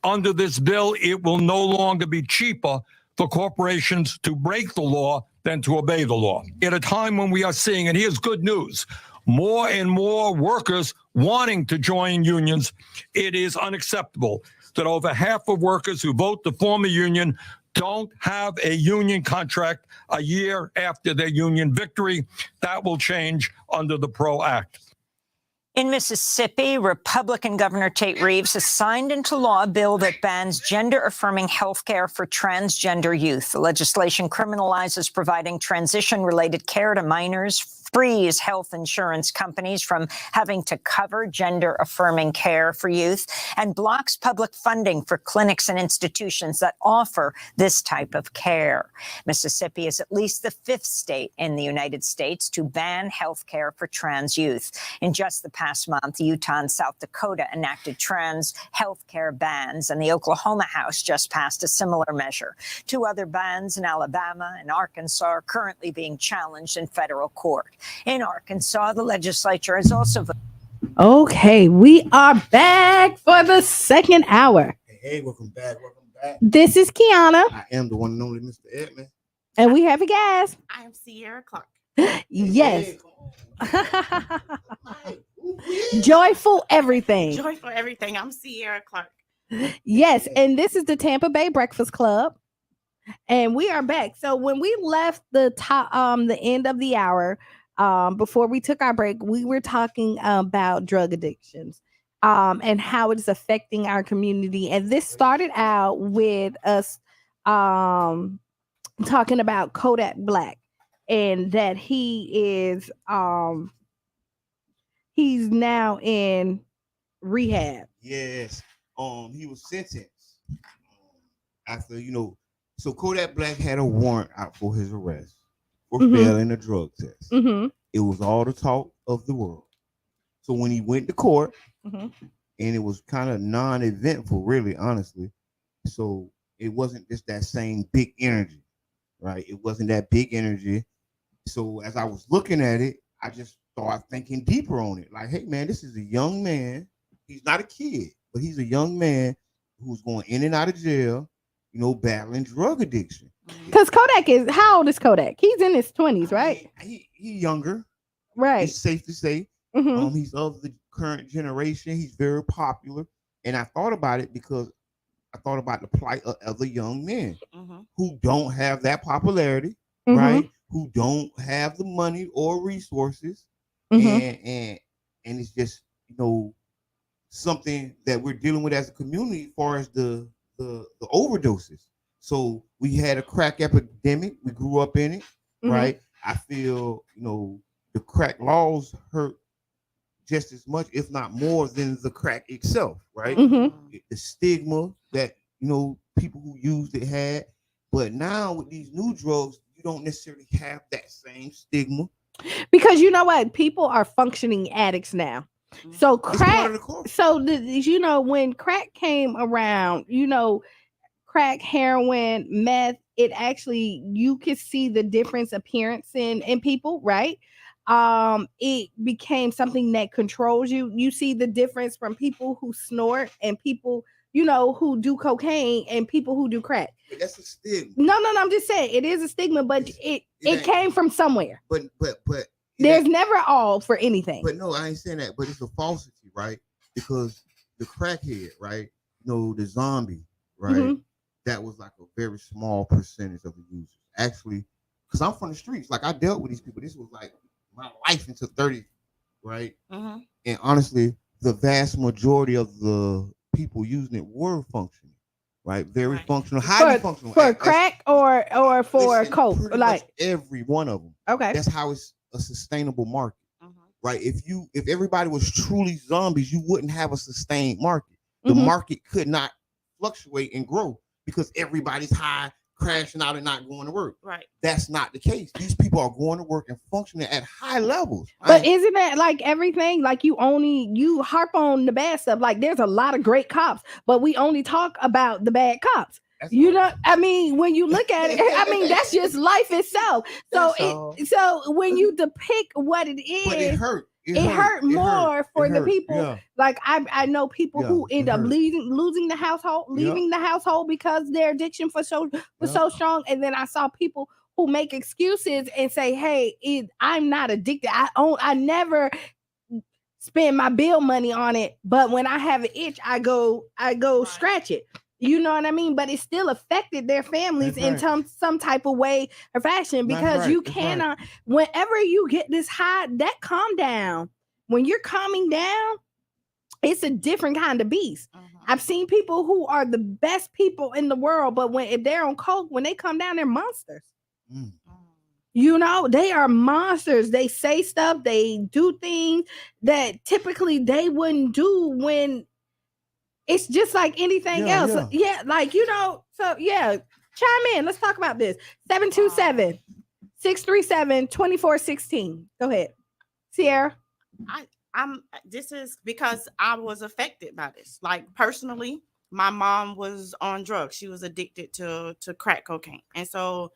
Under this bill, it will no longer be cheaper for corporations to break the law than to obey the law. At a time when we are seeing, and here's good news, more and more workers wanting to join unions, it is unacceptable that over half of workers who vote to form a union don't have a union contract a year after their union victory. That will change under the PRO Act. In Mississippi, Republican Governor Tate Reeves has signed into law a bill that bans gender-affirming health care for transgender youth. The legislation criminalizes providing transition-related care to minors, frees health insurance companies from having to cover gender-affirming care for youth, and blocks public funding for clinics and institutions that offer this type of care. Mississippi is at least the fifth state in the United States to ban health care for trans youth. In just the past month, Utah and South Dakota enacted trans health care bans, and the Oklahoma House just passed a similar measure. Two other bans in Alabama and Arkansas are currently being challenged in federal court. In Arkansas, the legislature has also voted. Okay, we are back for the second hour. Hey, welcome back. Welcome back. This is Kiana. I am the one and only Mr. Edmond. And we have a guest. I am Sierra Clark. Yes. Hey, Joyful everything. Joy for everything. I'm Sierra Clark. Yes, and this is the Tampa Bay Breakfast Club. And we are back. So when we left the end of the hour, before we took our break, we were talking about drug addictions and how it's affecting our community. And this started out with us talking about Kodak Black and that he is he's now in rehab. Yes. He was sentenced after, so Kodak Black had a warrant out for his arrest for failing a drug test. It was all the talk of the world. So when he went to court, and it was kind of non-eventful, really, honestly. So it wasn't just that same big energy, right? It wasn't that big energy. So as I was looking at it, I just started thinking deeper on it. Like, hey, man, this is a young man. He's not a kid, but he's a young man who's going in and out of jail, battling drug addiction. Because Kodak is, how old is Kodak? He's in his 20s, right? He younger. Right. It's safe to say. He's of the current generation. He's very popular. And I thought about it because I thought about the plight of other young men who don't have that popularity, right? Who don't have the money or resources. And it's just, something that we're dealing with as a community as far as the overdoses. So we had a crack epidemic. We grew up in it, right? I feel, the crack laws hurt just as much, if not more, than the crack itself, right? The stigma that, people who used it had. But now with these new drugs, you don't necessarily have that same stigma. Because you know what? People are functioning addicts now. So crack, when crack came around, crack, heroin, meth, it actually, you could see the difference appearance in people, right? It became something that controls you. You see the difference from people who snort and people, who do cocaine and people who do crack. But that's a stigma. No, I'm just saying it is a stigma, but it came from somewhere. But there's never all for anything. But no, I ain't saying that. But it's a falsity, right? Because the crackhead, right? The zombie, right? That was like a very small percentage of the users. Actually, because I'm from the streets. Like I dealt with these people. This was like my life into 30, right? Mm-hmm. And honestly, the vast majority of the people using it were functioning, right? Very Right. functional, highly functional. For crack or for listen, coke, pretty like much every one of them. okay. That's how it's a sustainable market, Mm-hmm. right? If everybody was truly zombies, you wouldn't have a sustained market. The Mhm. market could not fluctuate and grow because everybody's high, crashing out and not going to work. Right. That's not the case. These people are going to work and functioning at high levels. But isn't that like everything? Like you harp on the bad stuff. Like there's a lot of great cops, but we only talk about the bad cops. That's You all. know, I mean, when you look at it, I mean, that's just life itself. So That's all. so when you depict what it is, But it hurt. It hurt more for the people. Yeah. Like I know people who end up losing the household, leaving the household because their addiction was so strong. And then I saw people who make excuses and say, "Hey, I'm not addicted. I never spend my bill money on it, but when I have an itch, I go Right. scratch it." You know what I mean? But it still affected their families That's in some type of way or fashion because you cannot, whenever you get this high, that calm down. When you're calming down, it's a different kind of beast. Mm-hmm. I've seen people who are the best people in the world, but if they're on coke, when they come down, they're monsters. Mm. You know, they are monsters. They say stuff, they do things that typically they wouldn't do when it's just like anything else. Yeah, like, you know, so yeah, chime in. Let's talk about this. 727-637-2416. Go ahead. Sierra. This is because I was affected by this. Like personally, my mom was on drugs. She was addicted to crack cocaine. And so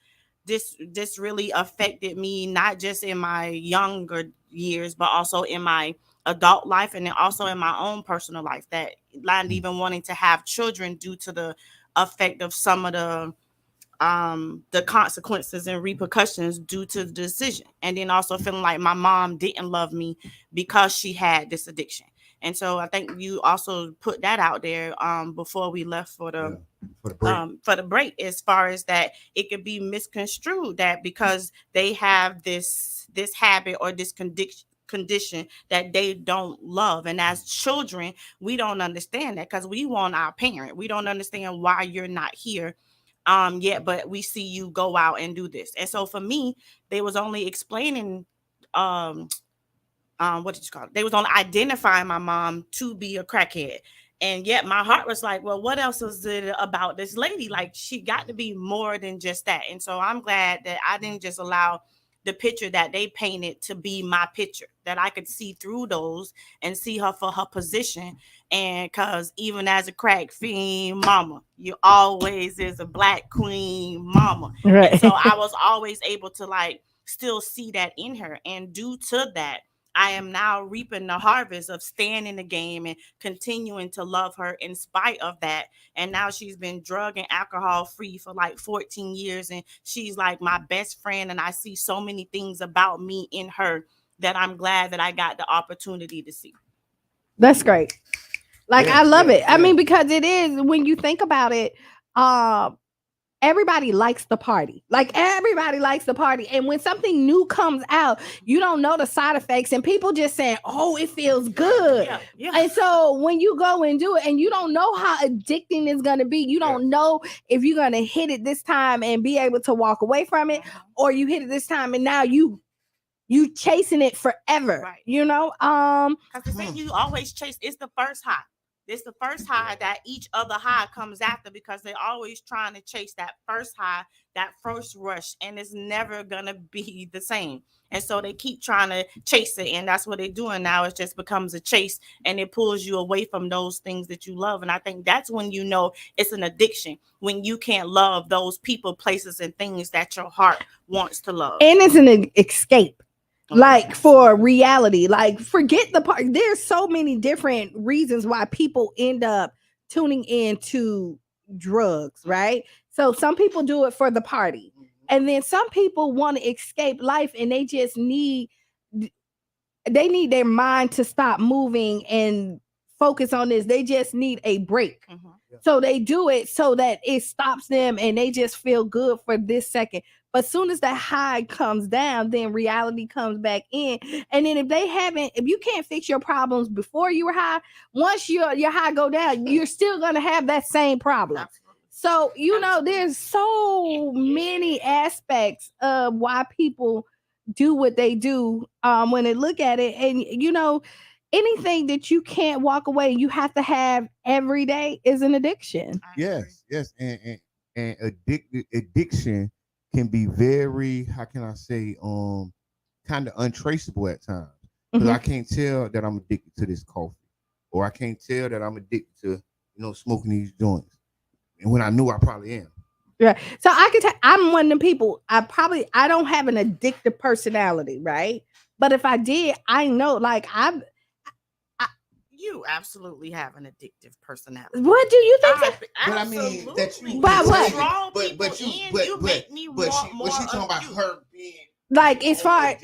this really affected me, not just in my younger years, but also in my adult life and then also in my own personal life, that not even wanting to have children due to the effect of some of the consequences and repercussions due to the decision. And then also feeling like my mom didn't love me because she had this addiction. And so I think you also put that out there before we left for the break, as far as that it could be misconstrued that because they have this habit or this condition that they don't love. And as children, we don't understand that because we want our parent. We don't understand why you're not here yet, but we see you go out and do this. And so for me, they was only explaining what did you call it? They was only identifying my mom to be a crackhead. And yet my heart was like, well, what else is it about this lady? Like, she got to be more than just that. And so I'm glad that I didn't just allow the picture that they painted to be my picture, that I could see through those and see her for her position. And because even as a crack fiend mama, you always is a black queen mama. Right. And so I was always able to like still see that in her. And due to that, I am now reaping the harvest of staying in the game and continuing to love her in spite of that. And now she's been drug and alcohol free for like 14 years. And she's like my best friend. And I see so many things about me in her that I'm glad that I got the opportunity to see. That's great. Like, I love it. I mean, because it is, when you think about it, everybody likes the party. Like, everybody likes the party. And when something new comes out, you don't know the side effects, and people just saying, oh, it feels good. Yeah. And so when you go and do it, and you don't know how addicting it's going to be, you don't know if you're going to hit it this time and be able to walk away from it, or you hit it this time and now you chasing it forever. Right. You know? Because the thing you always chase is the first high. It's the first high that each other high comes after, because they're always trying to chase that first high, that first rush, and it's never gonna be the same. And so they keep trying to chase it, and that's what they're doing now. It just becomes a chase, and it pulls you away from those things that you love. And I think that's when you know it's an addiction, when you can't love those people, places, and things that your heart wants to love. And it's an escape. Like, for reality, like, forget the part. There's so many different reasons why people end up tuning into drugs, right? So some people do it for the party, and then some people want to escape life, and they just need their mind to stop moving and focus on this. They just need a break. So they do it so that it stops them and they just feel good for this second. But soon as that high comes down, then reality comes back in. And then if you can't fix your problems before you were high, once your high go down, you're still gonna have that same problem. Absolutely. So there's so many aspects of why people do what they do when they look at it. And anything that you can't walk away, you have to have every day is an addiction. Yes, and addiction can be very, how can I say, kind of untraceable at times. Because I can't tell that I'm addicted to this coffee, or I can't tell that I'm addicted to smoking these joints, and when I knew I probably am. Right. So I can tell I'm one of them people. I don't have an addictive personality, right? But if I did, I know, like You absolutely have an addictive personality. what do you think? But I mean, that you. But what? Draw But people in, you make me want more she talking of about you. her being Like as far as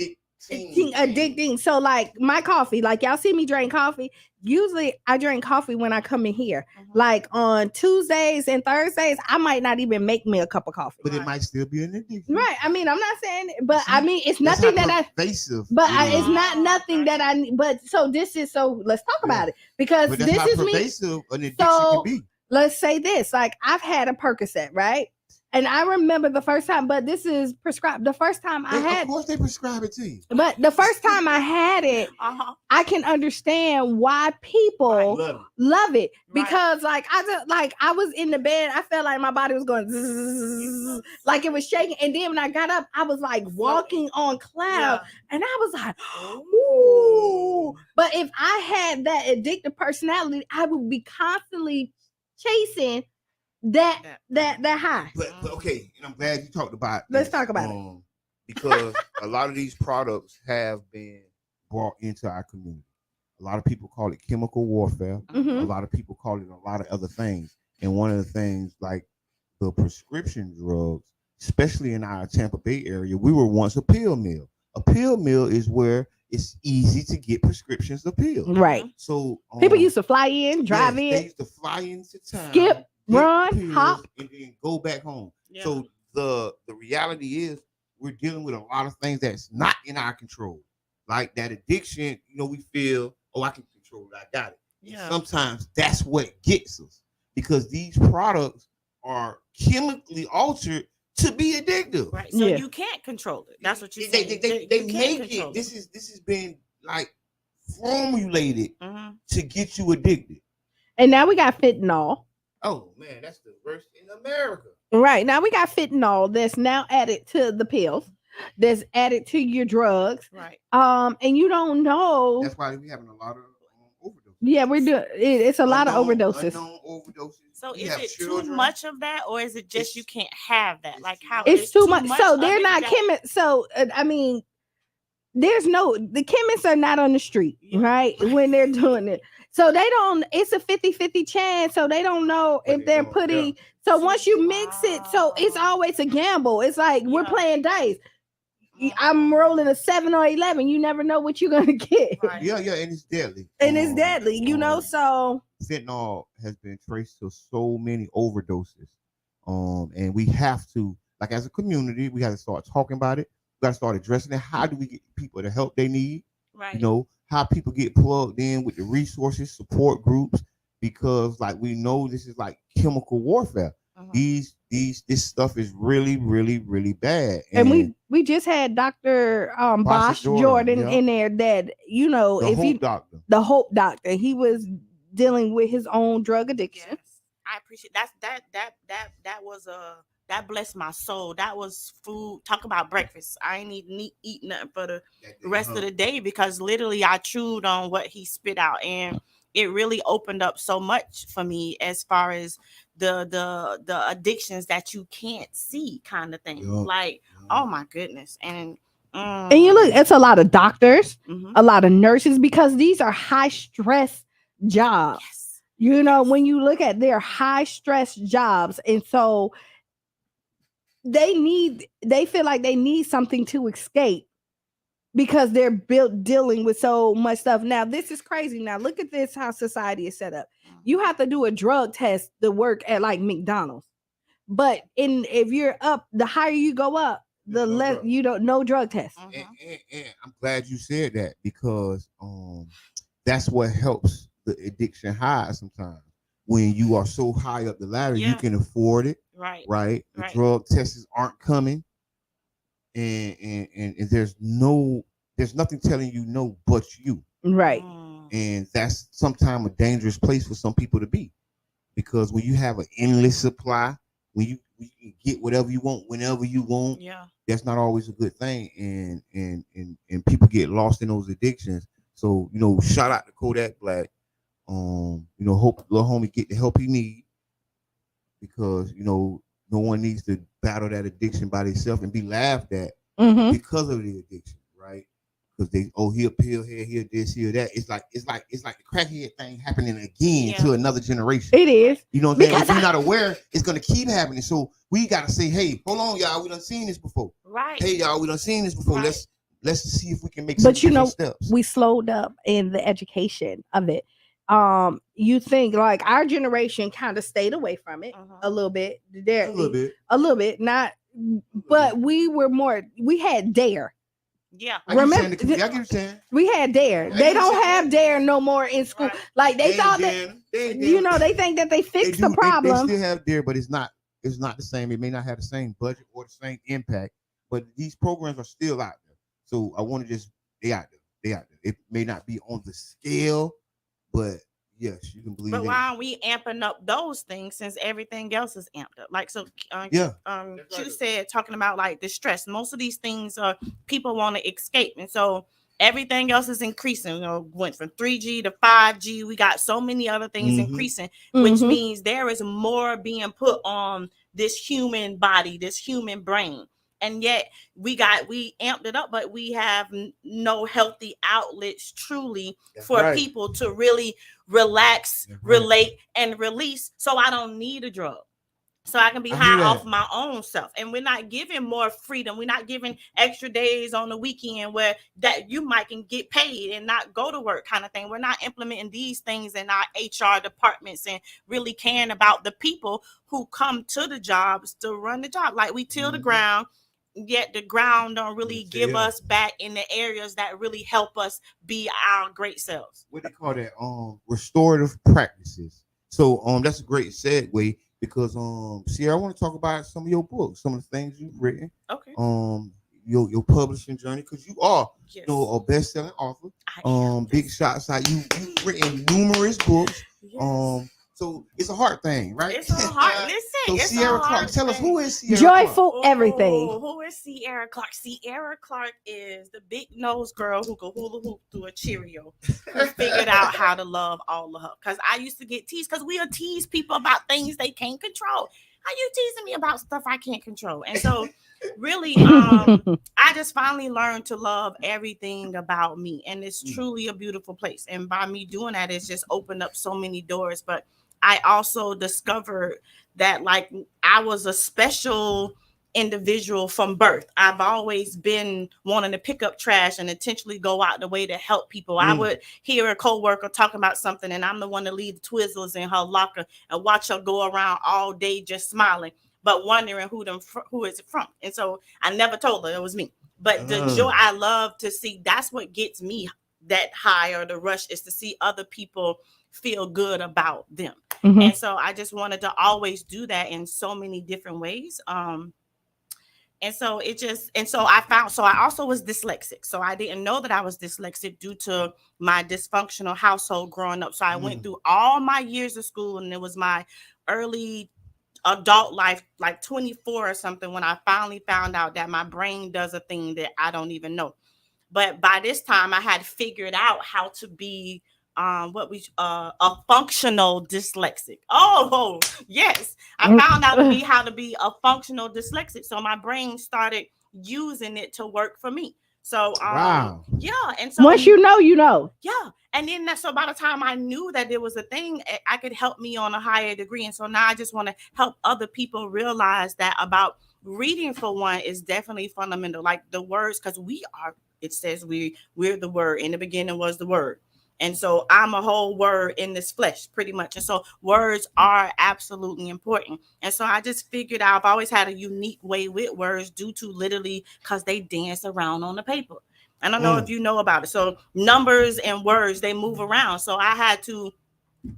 addicting. addicting. So like my coffee, like y'all see me drink coffee. Usually I drink coffee when I come in here. Like on Tuesdays and Thursdays, I might not even make me a cup of coffee. But it might still be an addiction. Right. I mean, I'm not saying, but I mean, it's That's nothing how that pervasive but it is. it's not nothing that I. But so let's talk about it, because But that's this how is me. pervasive an addiction So can be. let's say this: like I've had a Percocet, right? And I remember the first time, but this is prescribed. The first time I Of had, course, they prescribe it to you. but the first time I had it, I can understand why people love it, because like I was in the bed, I felt like my body was going zzz, like it was shaking, and then when I got up, I was like walking on clouds, and I was like, ooh. But if I had that addictive personality, I would be constantly chasing that high. But okay, and I'm glad you talked about. Let's talk about it. Because a lot of these products have been brought into our community. A lot of people call it chemical warfare. A lot of people call it a lot of other things. And one of the things, like the prescription drugs, especially in our Tampa Bay area, we were once a pill mill. A pill mill is where it's easy to get prescriptions of pills. Right. So people used to fly in, drive in. They used to fly into town, skip, run, hop, and then go back home. Yeah. So the reality is we're dealing with a lot of things that's not in our control. Like that addiction, we feel, oh, I can control it, I got it. Yeah. Sometimes that's what gets us, because these products are chemically altered to be addictive. Right. So you can't control it. That's what you say. They make it. This has been like formulated to get you addicted. And now we got fentanyl. Oh man, that's the worst in America. Right. Now we got fentanyl that's now added to the pills, that's added to your drugs. Right. And you don't know. That's why we're having a lot of overdoses. Yeah, we're doing it's a lot of overdoses. Unknown overdoses. So is it too much of that, or is it just you can't have that? Like how it's too much. So they're not that... chemists. So I mean, the chemists are not on the street, right? When they're doing it. So they don't, it's a 50-50 chance. So they don't know if they're putting, so once you mix it, so it's always a gamble. It's like we're playing dice. I'm rolling a 7 or 11. You never know what you're gonna get. Right. Yeah, and it's deadly. It's deadly, so fentanyl has been traced to so many overdoses. And we have to, like as a community, we got to start talking about it. We got to start addressing it. How do we get people the help they need? Right. How people get plugged in with the resources, support groups, because like we know this is like chemical warfare. This stuff is really, really, really bad. And we just had Dr. Bosch Jordan in there that, the Hope Doctor, he was dealing with his own drug addiction. Yes. I appreciate that was that blessed my soul. That was food. Talk about breakfast. I ain't need eat nothing for the rest of the day, because literally I chewed on what he spit out, and it really opened up so much for me as far as the addictions that you can't see, kind of thing. Like, oh my goodness. And you look, it's a lot of doctors, a lot of nurses, because these are high stress jobs. Yes. When you look at their high stress jobs, and so they feel like they need something to escape, because they're dealing with so much stuff. Now, this is crazy. Now, look at this, how society is set up. You have to do a drug test to work at like McDonald's. But if you're up, the higher you go up, the no less drug. you don't no drug test. Mhm. And I'm glad you said that because that's what helps the addiction high sometimes. When you are so high up the ladder, you Yeah. can afford it, Right. right? The Right. drug tests aren't coming, and there's nothing telling you no but you. Right. And that's sometimes a dangerous place for some people to be, because when you have an endless supply, when you can get whatever you want whenever you want, Yeah. that's not always a good thing, and people get lost in those addictions. So shout out to Kodak Black. Hope little homie get the help he need, because no one needs to battle that addiction by themselves and be laughed at Mm-hmm. because of the addiction, right? Because he a pill head, he a this, he a that. It's like the crackhead thing happening again Yeah. to another generation. It is. You know what I'm saying? Because If you're not aware, it's gonna keep happening. So we gotta say, hey, hold on, y'all, we done seen this before. Right. Hey, y'all, we done seen this before. Right. Let's see if we can make some But you know, different steps. we slowed up in the education of it. You think like our generation kind of stayed away from it a little bit. There, a little bit, not, but we were more. We had Dare. Yeah. I get what Remember, you're saying. I get what you're saying. we had Dare. They don't have Dare no more in school. Right. Like they thought that, they think that they fixed the problem. They still have Dare, but it's not the same. It may not have the same budget or the same impact, but these programs are still out there. So I want to just they out there. It may not be on the scale, but yes, you can believe But it. why aren't we amping up those things since everything else is amped up? Like, so, Yeah. Q said, talking about like the stress. Most of these things are people want to escape, and so everything else is increasing. Went from 3G to 5G. We got so many other things increasing, which means there is more being put on this human body, this human brain. And yet we amped it up, but we have no healthy outlets truly for people to really relax, relate, and release. So I don't need a drug. So I can be high off my own self. And we're not giving more freedom. We're not giving extra days on the weekend where that you might can get paid and not go to work kind of thing. We're not implementing these things in our HR departments and really caring about the people who come to the jobs to run the job. Like we till the ground, yet the ground don't really give us back in the areas that really help us be our great selves. What they call that? Restorative practices. So that's a great segue, because Sierra, I want to talk about some of your books, some of the things you've written. Okay. Your publishing journey, because you are a best-selling author. Big shots out. You've written numerous books. Yes. So it's a hard thing, right? It's a hard. Listen, so it's Sierra a Clark, hard tell us, who is Sierra Joyful Clark? everything. Who is Sierra Clark? Sierra Clark is the big nose girl who could hula hoop through a Cheerio, who figured out how to love all of her. Because I used to get teased, because we'll tease people about things they can't control. How you teasing me about stuff I can't control? And so really, I just finally learned to love everything about me. And it's truly a beautiful place. And by me doing that, it's just opened up so many doors. But I also discovered that like I was a special individual from birth. I've always been wanting to pick up trash and intentionally go out the way to help people. I would hear a coworker talking about something, and I'm the one to leave the Twizzlers in her locker and watch her go around all day just smiling, but wondering who is it from. And so I never told her it was me. But the joy I love to see, that's what gets me that high or the rush, is to see other people feel good about them. And so I just wanted to always do that in so many different ways. And so I also was dyslexic. So I didn't know that I was dyslexic due to my dysfunctional household growing up. So I went through all my years of school, and it was my early adult life, like 24 or something, when I finally found out that my brain does a thing that I don't even know. But by this time I had figured out how to be a functional dyslexic. Oh yes, I found out how to be a functional dyslexic. So my brain started using it to work for me. So wow. Yeah, and so once you know. Yeah, and then so by the time I knew that it was a thing, I could help me on a higher degree. And so now I just want to help other people realize that about reading, for one, is definitely fundamental. Like the words, because it says we're the word. In the beginning was the word. And so I'm a whole word in this flesh, pretty much. And so words are absolutely important. And so I just figured I've always had a unique way with words due to literally because they dance around on the paper. I don't know if you know about it. So numbers and words, they move around. So I had to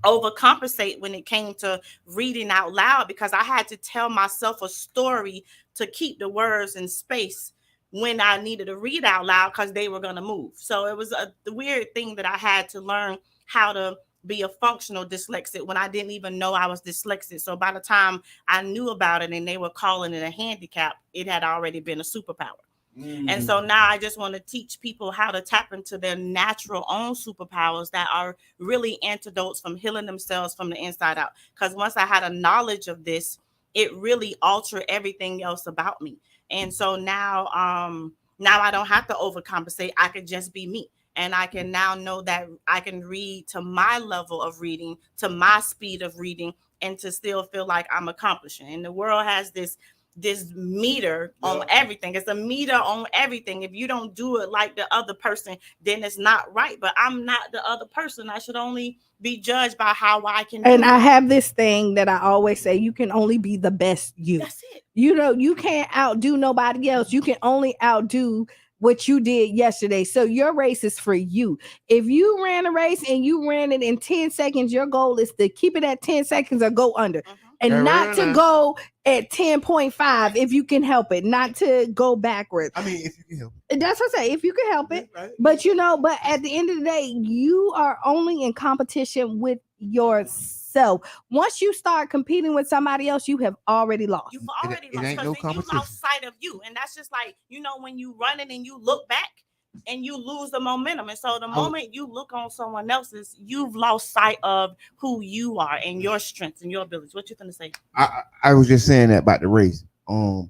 overcompensate when it came to reading out loud because I had to tell myself a story to keep the words in space when I needed to read out loud because they were going to move. So it was the weird thing that I had to learn how to be a functional dyslexic when I didn't even know I was dyslexic. So by the time I knew about it and they were calling it a handicap, it had already been a superpower. And so now I just want to teach people how to tap into their natural own superpowers that are really antidotes from healing themselves from the inside out. Because once I had a knowledge of this, it really altered everything else about me. And so now I don't have to overcompensate. I can just be me. And I can now know that I can read to my level of reading, to my speed of reading, and to still feel like I'm accomplishing. And the world has this meter on everything. It's a meter on everything. If you don't do it like the other person, then it's not right. But I'm not the other person. I should only be judged by how I can do And I it. have this thing that I always say, you can only be the best you. That's it. You know, you can't outdo nobody else. You can only outdo what you did yesterday. So your race is for you. If you ran a race and you ran it in 10 seconds, your goal is to keep it at 10 seconds or go under. And not to go at 10.5 if you can help it, not to go backwards. I mean, if you can help it. That's what I say, if you can help it. Right. But but at the end of the day, you are only in competition with yourself. Once you start competing with somebody else, you have already lost. You've already It lost ain't because no then you competition. lost sight of you. And that's just like, when you running and you look back and you lose the momentum. And so the moment you look on someone else's, you've lost sight of who you are and your strengths and your abilities. What you gonna say? I was just saying that about the race. And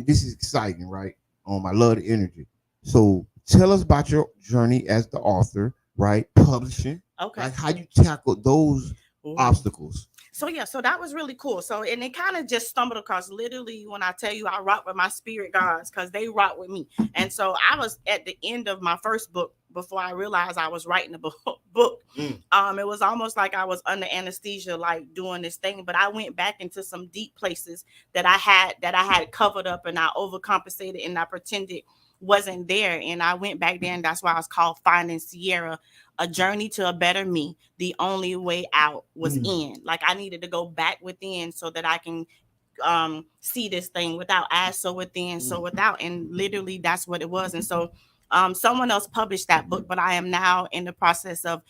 this is exciting, right? I love the energy. So tell us about your journey as the author, right? Publishing. Okay. Like how you tackled those obstacles. So that was really cool. So, and it kind of just stumbled across, literally, when I tell you I rock with my spirit guides because they rock with me. And so I was at the end of my first book before I realized I was writing a book. It was almost like I was under anesthesia, like doing this thing. But I went back into some deep places that I had covered up, and I overcompensated and I pretended wasn't there. And I went back there, and that's why I was called Finding Sierra, a journey to a better me. The only way out was in. Like I needed to go back within so that I can see this thing without. As so within, so without. And literally that's what it was. And so someone else published that book, but I am now in the process of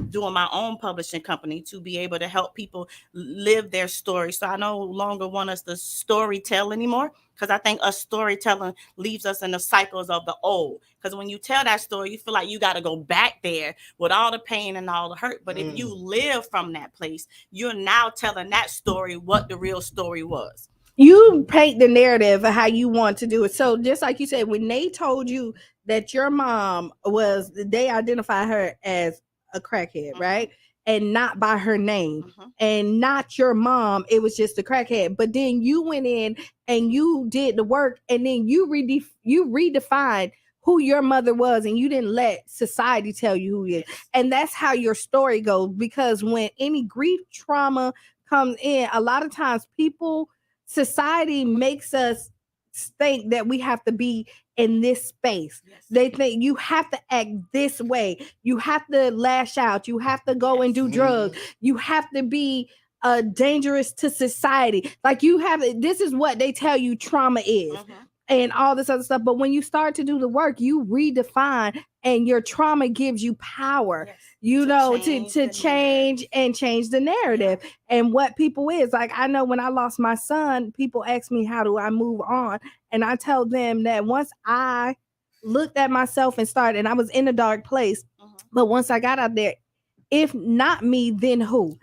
doing my own publishing company to be able to help people live their story. So I no longer want us to story tell anymore, because I think us storytelling leaves us in the cycles of the old. Because when you tell that story, you feel like you got to go back there with all the pain and all the hurt. But if you live from that place, you're now telling that story what the real story was. You paint the narrative of how you want to do it. So just like you said, when they told you that your mom they identified her as a crackhead, right? And not by her name, and not your mom, it was just a crackhead. But then you went in and you did the work, and then you redefined who your mother was, and you didn't let society tell you who he is. And that's how your story goes, because when any grief trauma comes in, a lot of times society makes us think that we have to be in this space. They think you have to act this way. You have to lash out. You have to go and do drugs. You have to be dangerous to society. Like this is what they tell you trauma is. And all this other stuff. But when you start to do the work, you redefine, and your trauma gives you power, to change and change the narrative and what people is. Like, I know when I lost my son, people ask me, how do I move on? And I tell them that once I looked at myself and I was in a dark place, but once I got out there, if not me, then who?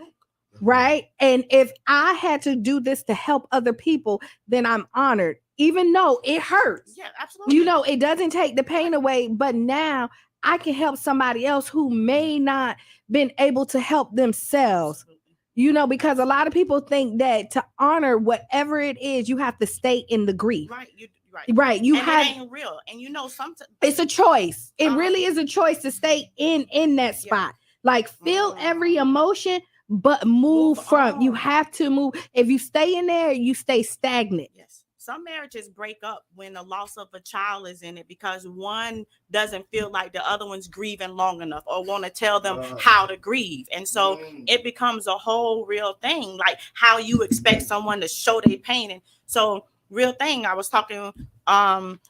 Right? And if I had to do this to help other people, then I'm honored. Even though it hurts. Yeah, absolutely. It doesn't take the pain away, but now I can help somebody else who may not been able to help themselves. Because a lot of people think that to honor whatever it is, you have to stay in the grief. Right. Right. You and have it ain't real. And sometimes it's a choice. It really is a choice to stay in that spot. Like feel every emotion, but move from. You have to move. If you stay in there, you stay stagnant. Yes. Some marriages break up when the loss of a child is in it because one doesn't feel like the other one's grieving long enough or want to tell them how to grieve. And so it becomes a whole real thing, like how you expect someone to show their pain. And so real thing, I was talking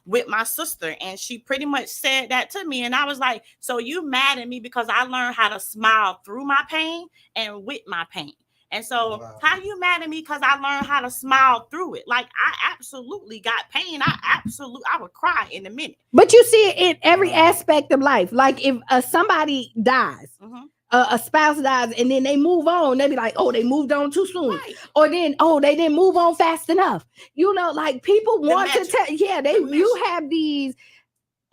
with my sister and she pretty much said that to me. And I was like, so you mad at me because I learned how to smile through my pain and with my pain. And so how you mad at me because I learned how to smile through it? Like I absolutely got pain. I would cry in a minute. But you see it in every aspect of life. Like if somebody dies, a spouse dies, and then they move on, they be like, oh, they moved on too soon. Right. Or then, oh, they didn't move on fast enough. Like people want to tell, you have these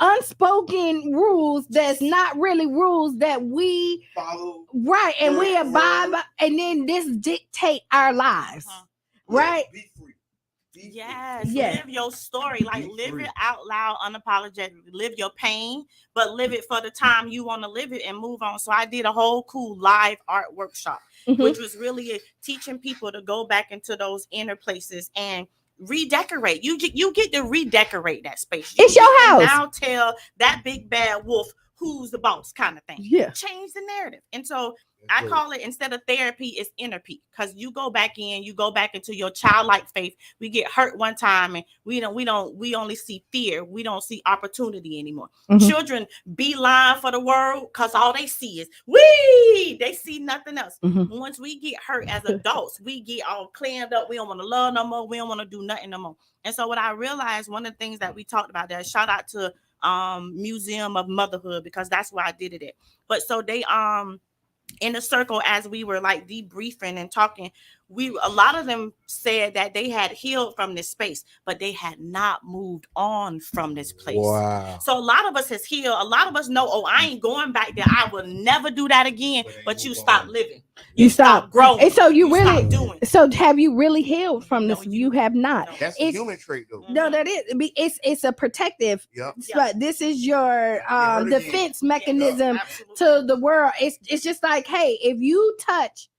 unspoken rules that's not really rules that we follow, right? And we abide by, and then this dictate our lives, right? Be free. Yes, live your story, like live it out loud, unapologetically. Live your pain, but live it for the time you want to live it and move on. So I did a whole cool live art workshop, which was really teaching people to go back into those inner places and redecorate. You get to redecorate that space. It's your house. Now tell that big bad wolf who's the boss kind of thing. Yeah. Change the narrative. And so I call it, instead of therapy, it's inner peace, because you go back into your childlike faith. We get hurt one time and we only see fear. We don't see opportunity anymore. Children beeline for the world because all they see is they see nothing else. Once we get hurt as adults, we get all clammed up. We don't want to love no more. We don't want to do nothing no more. And so what I realized, one of the things that we talked about there, shout out to Museum of Motherhood, because that's where I did it at. But so they in a circle, as we were like debriefing and talking, a lot of them said that they had healed from this space, but they had not moved on from this place. Wow. So a lot of us has healed. A lot of us know, oh, I ain't going back there. I will never do that again. But you stop living. You stop growing. And so you really doing. So have you really healed from this? You have not. No. That's a human trait, though. No, that is. It's a protective. But this is your defense mechanism to the world. It's just like, hey, if you touch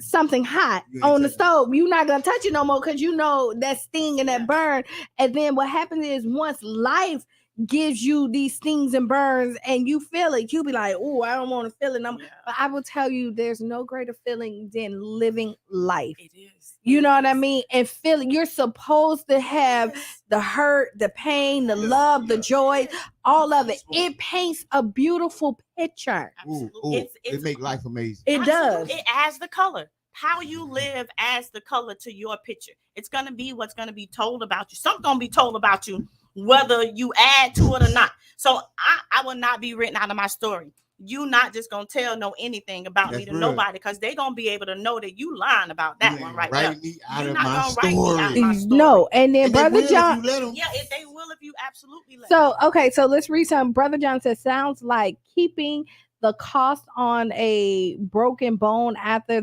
something hot on the stove, you're not gonna touch it no more because you know that sting and that burn. And then what happens is, once life gives you these stings and burns and you feel it, you'll be like, oh, I don't want to feel it. But I will tell you, there's no greater feeling than living life. It is. You know what I mean? And feeling, you're supposed to have the hurt, the pain, the love, the joy, all of it. It paints a beautiful picture. It makes life amazing. It does. It adds the color. How you live adds the color to your picture. It's gonna be what's gonna be told about you. Something's gonna be told about you, whether you add to it or not. So I will not be written out of my story. You not just gonna tell anything about me to nobody, because they're gonna be able to know that you lying about that one right there. Me out of my story. No, and then Brother John. If they will, if you absolutely let them. Okay, so let's read some. Brother John says, sounds like keeping the cost on a broken bone after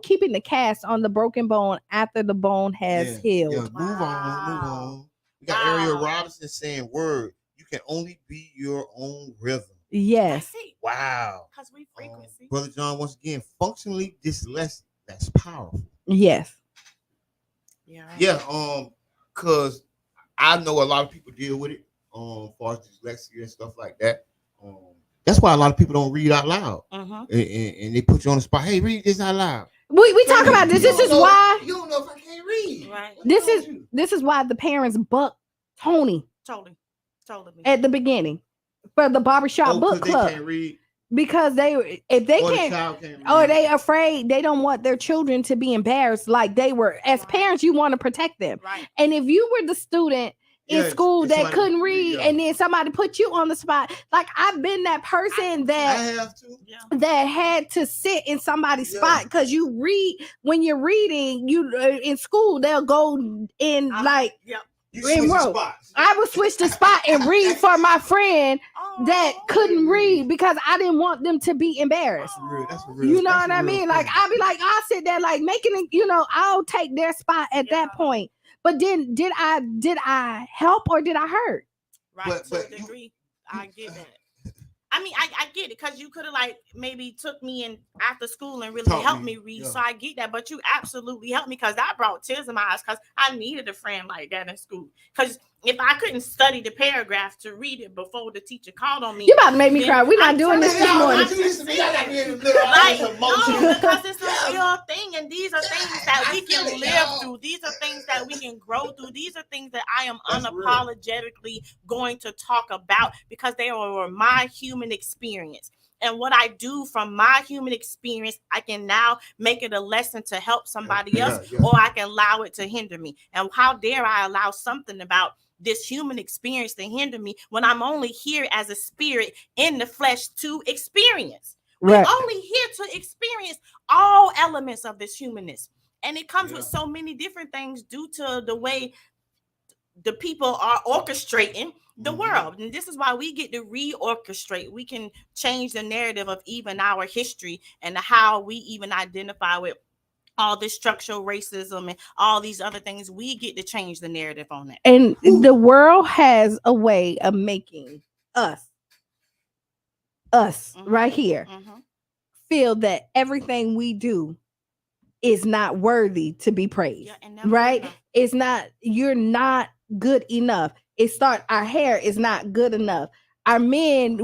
keeping the cast on the broken bone after the bone has healed. Yeah, move on. We got Ariel Robinson saying, word, you can only be your own rhythm. Yes. Wow. Because we frequency. Brother John, once again, functionally dyslexic. That's powerful. Yes. Yeah. Because I know a lot of people deal with it, as far as dyslexia and stuff like that. That's why a lot of people don't read out loud. And they put you on the spot. Hey, read this out loud. We talk about this. This is why you don't know if I can't read. Right. This is why the parents bucked Tony. Totally. At the beginning for the barbershop book club. They can't read. Because if they can't or they afraid, they don't want their children to be embarrassed like they were. As parents, you want to protect them. Right. And if you were the student in school that couldn't read, and then somebody put you on the spot, like I've been that person that had to sit in somebody's spot, because you read, when you're reading, you in school they'll go in like I would switch the spot and read for my friend that couldn't read, because I didn't want them to be embarrassed. That's real. You know what I mean? Like I'll be like, I'll sit there like making it, I'll take their spot at that point. But then did I help or did I hurt? Right, But to a degree. I get that. I mean, I get it, because you could have like maybe took me in after school and really Taught helped me, me read. yeah. So I get that, but you absolutely helped me, because that brought tears in my eyes, because I needed a friend like that in school. Because if I couldn't study the paragraph to read it before the teacher called on me, You about to make me then cry. We're not I'm doing this telling this you, morning. like, no, because it's a real thing, and these are things that we can live through. These are things that we can grow through. These are things that I am unapologetically going to talk about, because they are my human experience. And what I do from my human experience, I can now make it a lesson to help somebody else, or I can allow it to hinder me. And how dare I allow something about this human experience to hinder me when I'm only here as a spirit in the flesh to experience. We're only here to experience all elements of this humanness. And it comes with so many different things due to the way the people are orchestrating the world. And this is why we get to reorchestrate. We can change the narrative of even our history and how we even identify with all this structural racism and all these other things. We get to change the narrative on that. And the world has a way of making us right here feel that everything we do is not worthy to be praised. Right? It's not, you're not good enough. Our hair is not good enough. Our men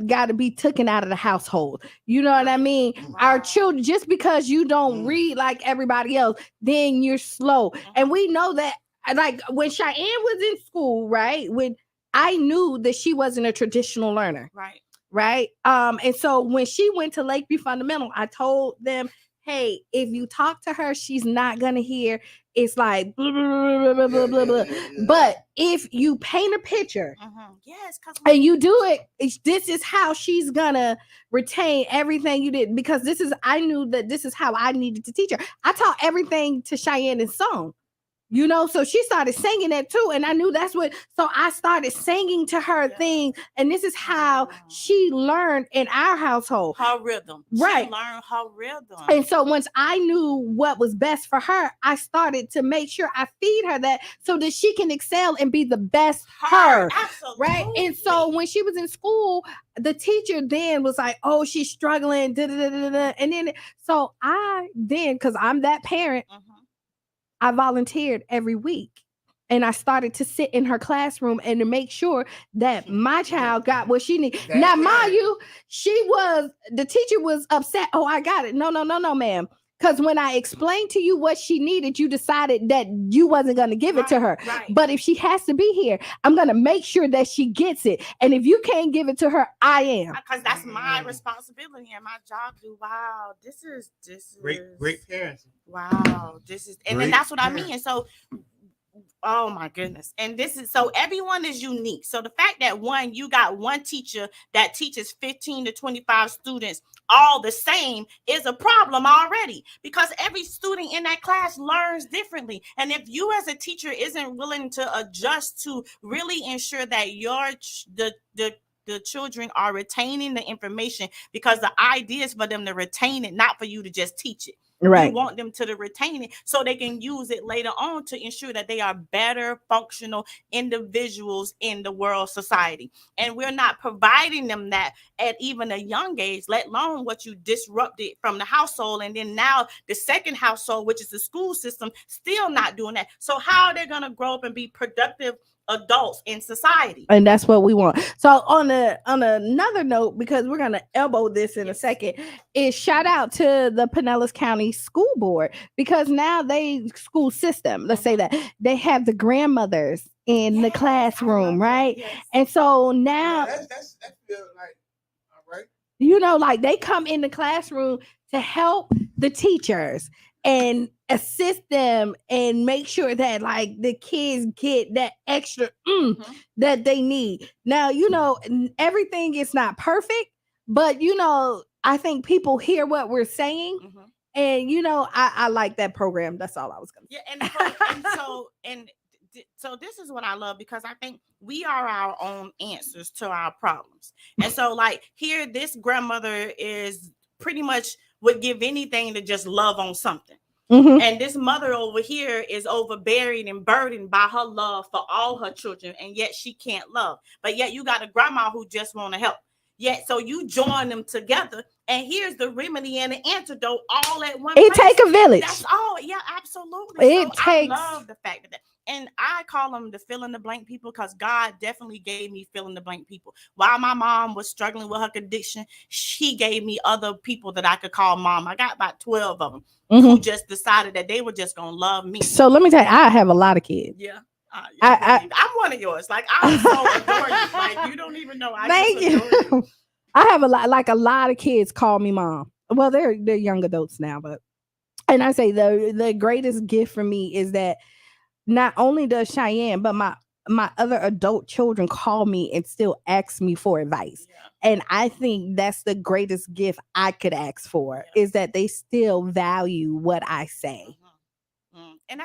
got to be taken out of the household. You know what I mean? Our children, just because you don't read like everybody else, then you're slow. And we know that, like when Cheyenne was in school, right? When I knew that she wasn't a traditional learner. Right. And so when she went to Lakeview Fundamental, I told them, hey, if you talk to her, she's not gonna hear. It's like blah, blah, blah, blah, blah, blah. But if you paint a picture, and you do it, this is how she's gonna retain everything you did. Because I knew that this is how I needed to teach her. I taught everything to Cheyenne in song. You know, so she started singing that too. And I knew so I started singing to her things. And this is how she learned in our household. Her rhythm. Right. She learned her rhythm. And so once I knew what was best for her, I started to make sure I feed her that so that she can excel and be the best her. Absolutely. Right. And so when she was in school, the teacher then was like, oh, she's struggling. Da, da, da, da, da. And then, so because I'm that parent, I volunteered every week, and I started to sit in her classroom and to make sure that my child got what she needed. Now, mind you, the teacher was upset. Oh, I got it. No, ma'am. Because when I explained to you what she needed, you decided that you wasn't going to give it to her. But if she has to be here, I'm going to make sure that she gets it. And if you can't give it to her, I am. Because that's my responsibility and my job. Wow, this is great parents. Wow, and then that's what I mean. So, oh my goodness. And so everyone is unique. So the fact that you got one teacher that teaches 15 to 25 students all the same is a problem already, because every student in that class learns differently. And if you as a teacher isn't willing to adjust to really ensure that the children are retaining the information, because the idea is for them to retain it, not for you to just teach it. Right. You want them to retain it so they can use it later on to ensure that they are better functional individuals in the world society. And we're not providing them that at even a young age, let alone what you disrupted from the household. And then now the second household, which is the school system, still not doing that. So how are they going to grow up and be productive adults in society? And that's what we want. So on another note, because we're gonna elbow this in a second, is shout out to the Pinellas County School Board, because now school system, let's say that they have the grandmothers in the classroom, right? Yes. And so now That's feel like all right. You know, like they come in the classroom to help the teachers and assist them and make sure that like the kids get that extra that they need. Now, you know, everything is not perfect, but you know, I think people hear what we're saying. And you know, I like that program. That's all I was gonna say. So this is what I love, because I think we are our own answers to our problems. And so like here, this grandmother is pretty much would give anything to just love on something. Mhm. And this mother over here is overbearing and burdened by her love for all her children, and yet she can't love. But yet you got a grandma who just want to help. Yet so you join them together, and here's the remedy and the antidote all at one It place. take a village. That's all. Yeah, absolutely. It So takes. I love the fact that, and I call them the fill in the blank people, because God definitely gave me fill in the blank people. While my mom was struggling with her condition, she gave me other people that I could call mom. I got about 12 of them who just decided that they were just gonna love me. So let me tell you, I have a lot of kids. Yeah. I'm one of yours. Like, I so adore you. Like, you don't even know. I Thank just adore you. I have a lot of kids call me mom. Well, they're young adults now, but and I say the greatest gift for me is that not only does Cheyenne, but my other adult children call me and still ask me for advice. Yeah. And I think that's the greatest gift I could ask for, is that they still value what I say.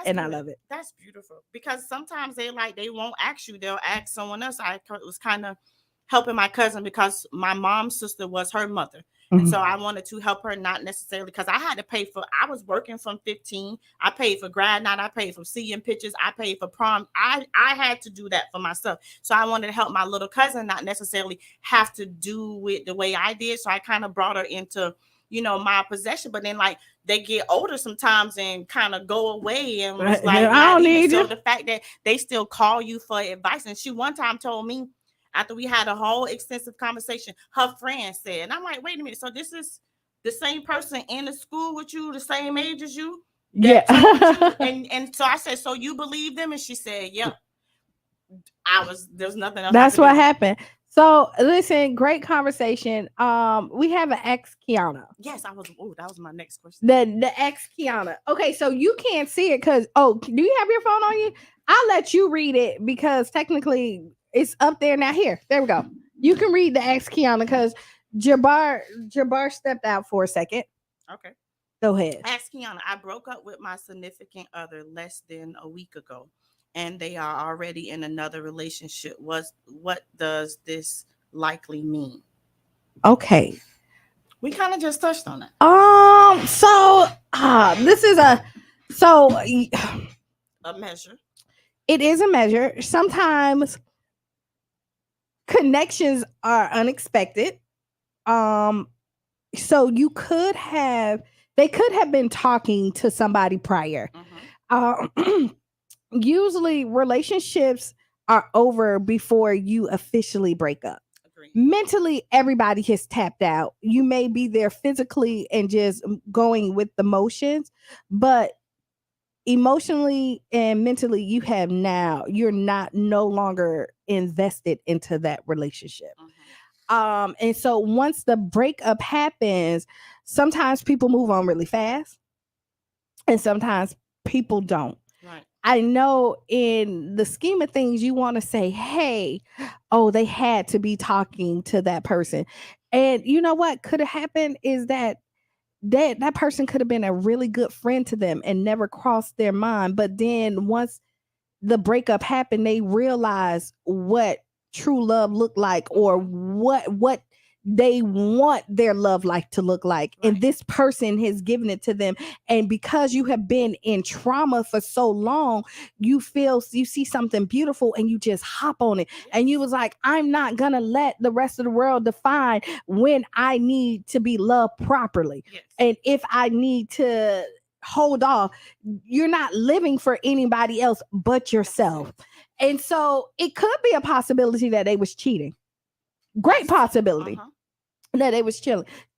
And I love it. That's beautiful, because sometimes they won't ask you, they'll ask someone else. I was kind of helping my cousin because my mom's sister was her mother. And so I wanted to help her, not necessarily because I had to pay for, I was working from 15. I paid for grad night. I paid for seeing pictures. I paid for prom. I had to do that for myself. So I wanted to help my little cousin not necessarily have to do it the way I did. So I kind of brought her into, my possession. But then they get older sometimes and kind of go away and was like, I don't need you. So the fact that they still call you for advice. And she one time told me, after we had a whole extensive conversation, her friend said, and I'm like, wait a minute. So this is the same person in the school with you, the same age as you? Yeah. And so I said, so you believe them? And she said, yeah. There's nothing else. That's what happened. So listen, great conversation. We have an ex Kiana. Yes, that was my next question. The ex Kiana. Okay, so you can't see it because do you have your phone on you? I'll let you read it because technically it's up there now. Here, there we go. You can read the ex Kiana because Jabbar stepped out for a second. Okay. Go ahead. Ex Kiana, I broke up with my significant other less than a week ago, and they are already in another relationship. What does this likely mean? Okay. We kind of just touched on it. So this is a measure. It is a measure. Sometimes connections are unexpected. So they could have been talking to somebody prior. Usually relationships are over before you officially break up. Agreed. Mentally, everybody has tapped out. You may be there physically and just going with the motions, but emotionally and mentally you're no longer invested into that relationship. And so once the breakup happens, sometimes people move on really fast and sometimes people don't. Right. I know in the scheme of things, you want to say, hey, they had to be talking to that person. And you know what could have happened is that person could have been a really good friend to them and never crossed their mind. But then once the breakup happened, they realized what true love looked like, or what they want their love life to look like. Right. And this person has given it to them. And because you have been in trauma for so long, you see something beautiful and you just hop on it. Yes. And you was like, I'm not gonna let the rest of the world define when I need to be loved properly. Yes. And if I need to hold off, you're not living for anybody else but yourself. And so it could be a possibility that they was cheating. Great possibility that they was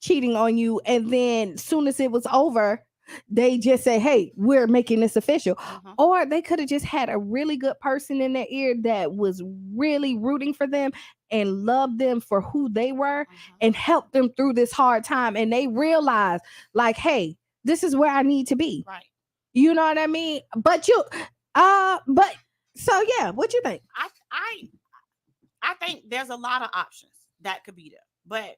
cheating on you. And then soon as it was over, they just say, hey, we're making this official. Or they could have just had a really good person in their ear that was really rooting for them and loved them for who they were and helped them through this hard time. And they realized like, hey, this is where I need to be. Right. You know what I mean? But so yeah, what you think? I think there's a lot of options that could be there, but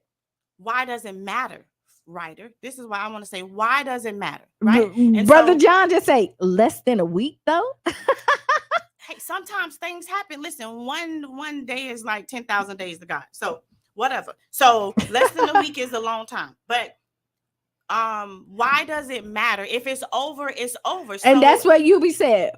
why does it matter, writer? This is why I want to say, why does it matter, right? And Brother John just say less than a week though. Hey, sometimes things happen. Listen, one day is like 10,000 days to God. So whatever. So less than a week is a long time, but Why does it matter? If it's over, it's over. And that's what you be said.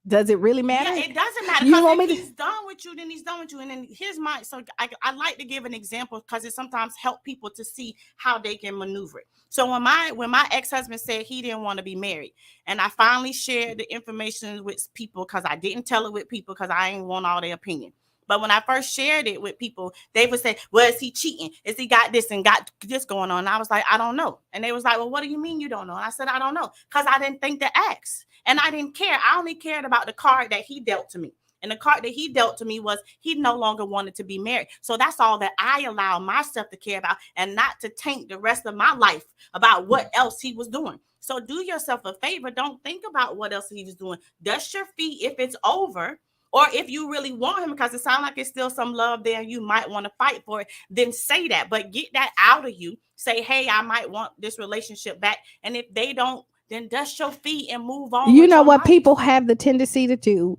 Does it really matter? Yeah, it doesn't matter. You want Because me if he's done with you, then he's done with you. And then here's my, so I like to give an example because it sometimes help people to see how they can maneuver it. So when my ex-husband said he didn't want to be married, and I finally shared the information with people because I didn't tell it with people because I didn't want all their opinion. But when I first shared it with people, they would say, well, is he cheating? Is he got this and got this going on? And I was like, I don't know. And they was like, well, what do you mean you don't know? And I said, I don't know. Because I didn't think to ask. And I didn't care. I only cared about the card that he dealt to me. And the card that he dealt to me was he no longer wanted to be married. So that's all that I allow myself to care about, and not to taint the rest of my life about what else he was doing. So do yourself a favor. Don't think about what else he was doing. Dust your feet if it's over. Or if you really want him, because it sounds like it's still some love there and you might want to fight for it, then say that. But get that out of you. Say, hey, I might want this relationship back. And if they don't, then dust your feet and move on. You know what life. People have the tendency to do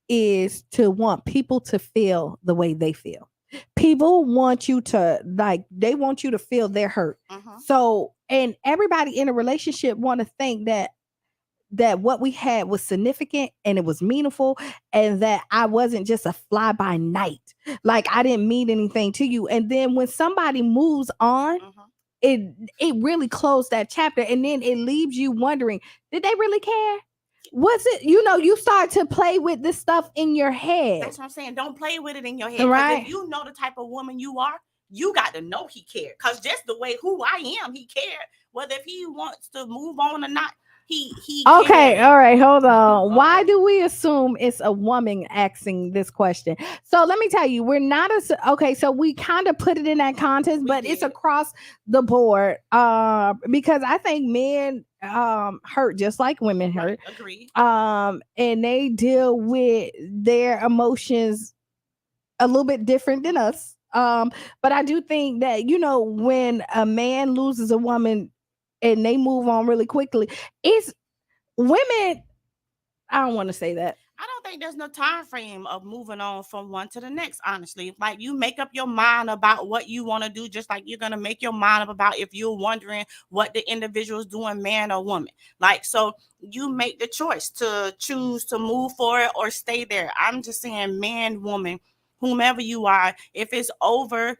is to want people to feel the way they feel. People want you to, like, they want you to feel their hurt. So, and everybody in a relationship want to think that what we had was significant and it was meaningful, and that I wasn't just a fly by night. Like, I didn't mean anything to you. And then when somebody moves on, it really closed that chapter. And then it leaves you wondering, did they really care? Was it, you start to play with this stuff in your head. That's what I'm saying. Don't play with it in your head. Right. If you know the type of woman you are, you got to know he cared. Because just the way who I am, he cared. Whether if he wants to move on or not, he okay cared. All right, hold on. Okay. Why do we assume it's a woman asking this question? So let me tell you, we're not okay, so we kind of put it in that context, but it's across the board, because I think men hurt just like women hurt. Agreed. And they deal with their emotions a little bit different than us, but I do think that when a man loses a woman and they move on really quickly, it's women. I don't want to say that. I don't think there's no time frame of moving on from one to the next, honestly. Like, you make up your mind about what you want to do, just like you're going to make your mind up about if you're wondering what the individual is doing, man or woman. Like, so you make the choice to choose to move forward or stay there. I'm just saying, man, woman, whomever you are, if it's over,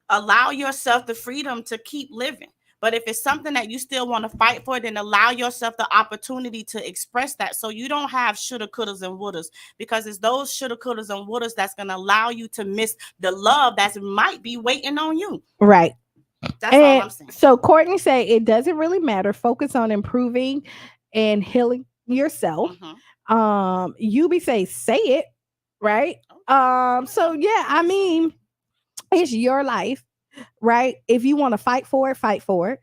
allow yourself the freedom to keep living. But if it's something that you still want to fight for, then allow yourself the opportunity to express that. So you don't have shoulda, couldas, and wouldas, because it's those shoulda, couldas, and wouldas that's going to allow you to miss the love that might be waiting on you. Right. That's all I'm saying. So Courtney say it doesn't really matter. Focus on improving and healing yourself. You be say it, right? Okay. So yeah, I mean, it's your life. Right? If you want to fight for it.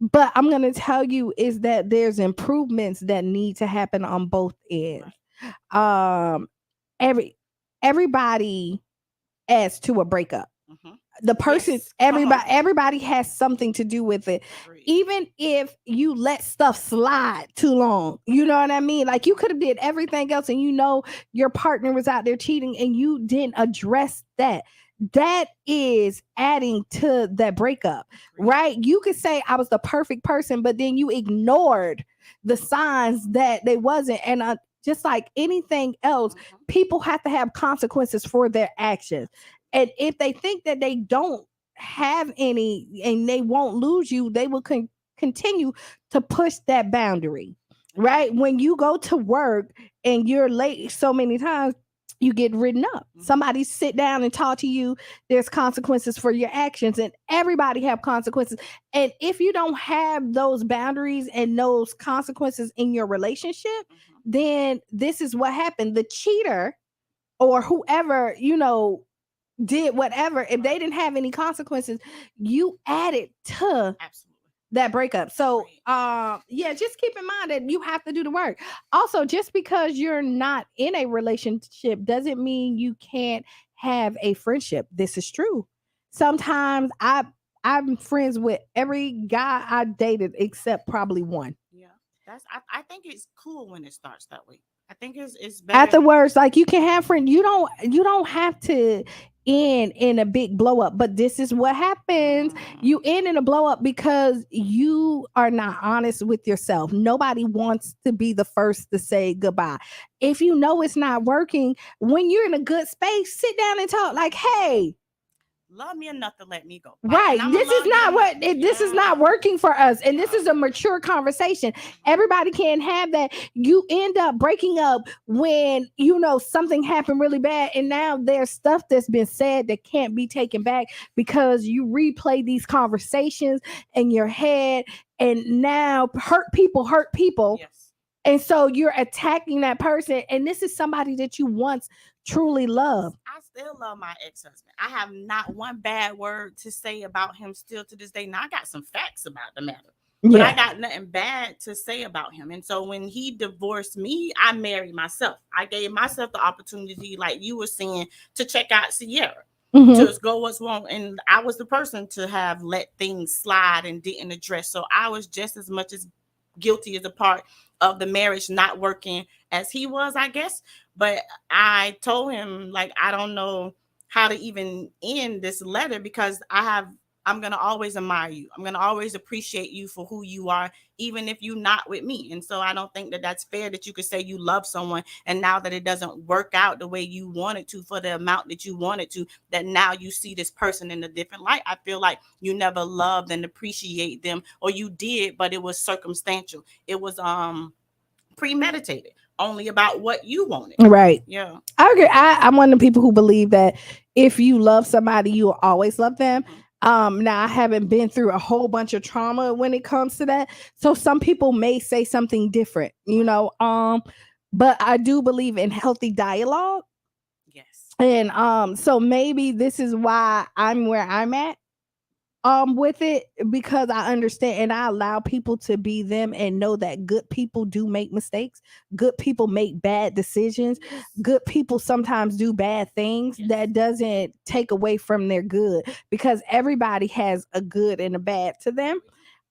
But I'm going to tell you is that there's improvements that need to happen on both ends. Everybody adds to a breakup. The person, everybody has something to do with it. Even if you let stuff slide too long, you know what I mean? Like, you could have did everything else and your partner was out there cheating and you didn't address that. That is adding to that breakup, right? You could say I was the perfect person, but then you ignored the signs that they wasn't. And just like anything else, people have to have consequences for their actions. And if they think that they don't have any and they won't lose you, they will continue to push that boundary, right? When you go to work and you're late so many times, you get written up. Somebody sit down and talk to you. There's consequences for your actions, and everybody have consequences. And if you don't have those boundaries and those consequences in your relationship, then this is what happened. The cheater or whoever, did whatever, if they didn't have any consequences, you added to that breakup. So just keep in mind that you have to do the work. Also, just because you're not in a relationship doesn't mean you can't have a friendship. This is true. Sometimes I'm friends with every guy I dated except probably one. Yeah, I think it's cool when it starts that way. I think it's better. Afterwards, like, you can have friends. You don't have to end in a big blow up. But this is what happens. You end in a blow up because you are not honest with yourself. Nobody wants to be the first to say goodbye. If you know it's not working, when you're in a good space, sit down and talk like, hey, love me enough to let me go. right. This is not what this is not working for us. And this is a mature conversation. Everybody can't have that. You end up breaking up when you know something happened really bad. And now there's stuff that's been said that can't be taken back because you replay these conversations in your head. And now hurt people. Yes. And so you're attacking that person. And this is somebody that you once truly loved. I still love my ex-husband. I have not one bad word to say about him still to this day. Now I got some facts about the matter, but I got nothing bad to say about him. And so when he divorced me, I married myself. I gave myself the opportunity, like you were saying, to check out Sierra. To go what's wrong. And I was the person to have let things slide and didn't address. So I was just as much as guilty as a part of the marriage not working as he was, I guess. But I told him, like, I don't know how to even end this letter because I'm going to always admire you. I'm going to always appreciate you for who you are, even if you're not with me. And so I don't think that that's fair that you could say you love someone and now that it doesn't work out the way you wanted to for the amount that you wanted to, that now you see this person in a different light. I feel like you never loved and appreciate them, or you did, but it was circumstantial. It was premeditated, only about what you wanted. Right. Yeah. I agree. I'm one of the people who believe that if you love somebody, you will always love them. Now I haven't been through a whole bunch of trauma when it comes to that. So some people may say something different, you know. But I do believe in healthy dialogue. Yes. And so maybe this is why I'm where I'm at. With it, because I understand and I allow people to be them and know that good people do make mistakes. Good people make bad decisions. Good people sometimes do bad things. That doesn't take away from their good, because everybody has a good and a bad to them.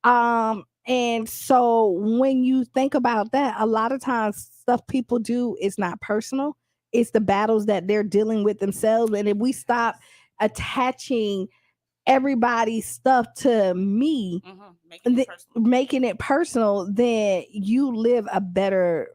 And so when you think about that, a lot of times stuff people do is not personal. It's the battles that they're dealing with themselves. And if we stop attaching everybody's stuff to me, making it personal, then you live a better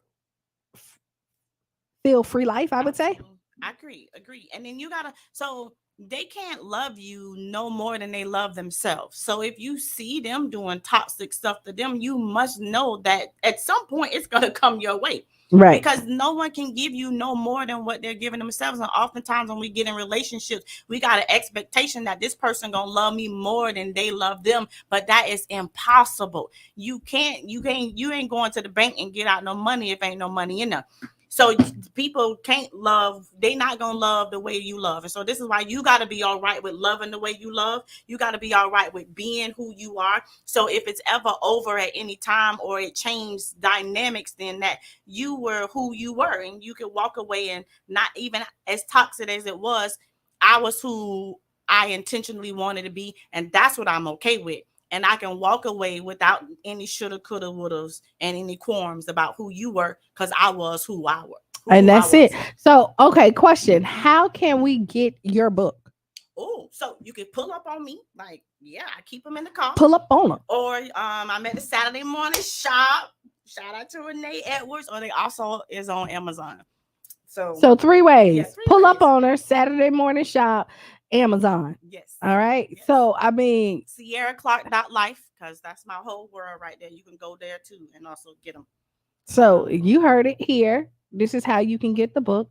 feel free life, I would say. I agree. And then you gotta, so they can't love you no more than they love themselves. So if you see them doing toxic stuff to them, you must know that at some point it's gonna come your way. Right. Because no one can give you no more than what they're giving themselves. And oftentimes when we get in relationships, we got an expectation that this person gonna love me more than they love them. But that is impossible. You ain't going to the bank and get out no money if ain't no money in there. So people can't love, they not gonna love the way you love. And so this is why you gotta be all right with loving the way you love. You gotta be all right with being who you are. So if it's ever over at any time or it changed dynamics, then that you were who you were and you could walk away, and not even as toxic as it was, I was who I intentionally wanted to be. And that's what I'm okay with. And I can walk away without any shoulda, coulda, wouldas, and any qualms about who you were, because I was who I were. And that's it. So, okay, question. How can we get your book? Oh, so you can pull up on me. Like, yeah, I keep them in the car. Pull up on them. Or I'm at the Saturday morning shop. Shout out to Renee Edwards. Or they also is on Amazon. So 3 ways. Yeah, 3 pull ways. up on her, Saturday morning shop, Amazon. Yes. All right. Yes. So I mean, SierraClark.life, because that's my whole world right there. You can go there too and also get them. So you heard it here. This is how you can get the book.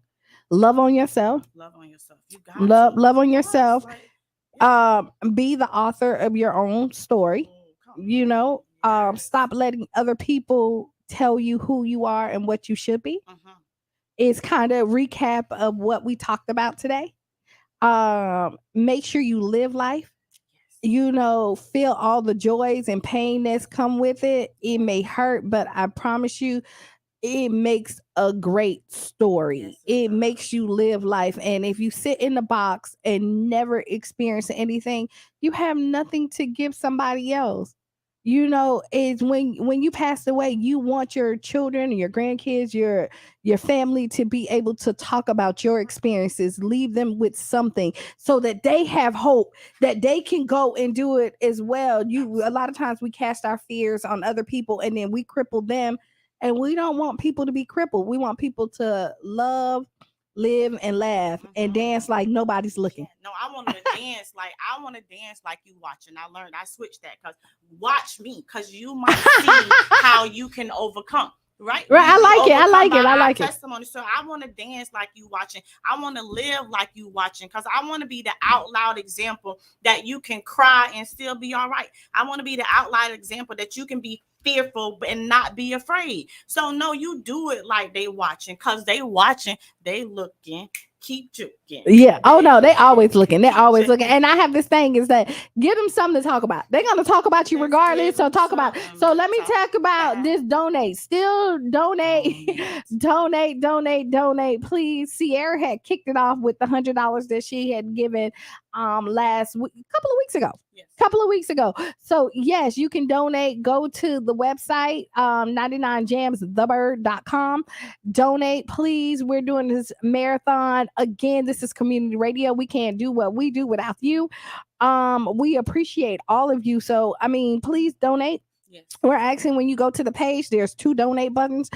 Love on yourself. Love on yourself. You got love on yourself. Be the author of your own story. You know, stop letting other people tell you who you are and what you should be. It's kind of recap of what we talked about today. Make sure you live life. You know, feel all the joys and pain that's come with it. It may hurt, but I promise you, it makes a great story. Yes, it makes you live life. And if you sit in the box and never experience anything, you have nothing to give somebody else. you know, is when you pass away, you want your children, your grandkids, your family to be able to talk about your experiences, leave them with something so that they have hope that they can go and do it as well. You A lot of times we cast our fears on other people and then we cripple them, and we don't want people to be crippled. We want people to love, live, and laugh and dance like nobody's looking. No, I want to dance like you watching. I switched that because watch me, because you might see how you can overcome. Right. I like it. Testimony. So I want to dance like you watching. I want to live like you watching, because I want to be the out loud example that you can cry and still be all right. I want to be the out loud example that you can be fearful and not be afraid. So no, you do it like they watching, because they watching, they looking. Keep joking. Yeah. Oh no, they always looking. They're always looking. And I have this thing is that give them something to talk about. They're gonna talk about you regardless. So talk about. So let me talk about this. Donate. Still donate. donate. Please. Sierra had kicked it off with the $100 that she had given last week, couple of weeks ago. So yes, you can donate. Go to the website 99jamsthebird.com. Donate, please. We're doing this marathon again. This is community radio. We can't do what we do without you. We appreciate all of you. So I mean, please donate. Yes. We're asking, when you go to the page, there's 2 donate buttons.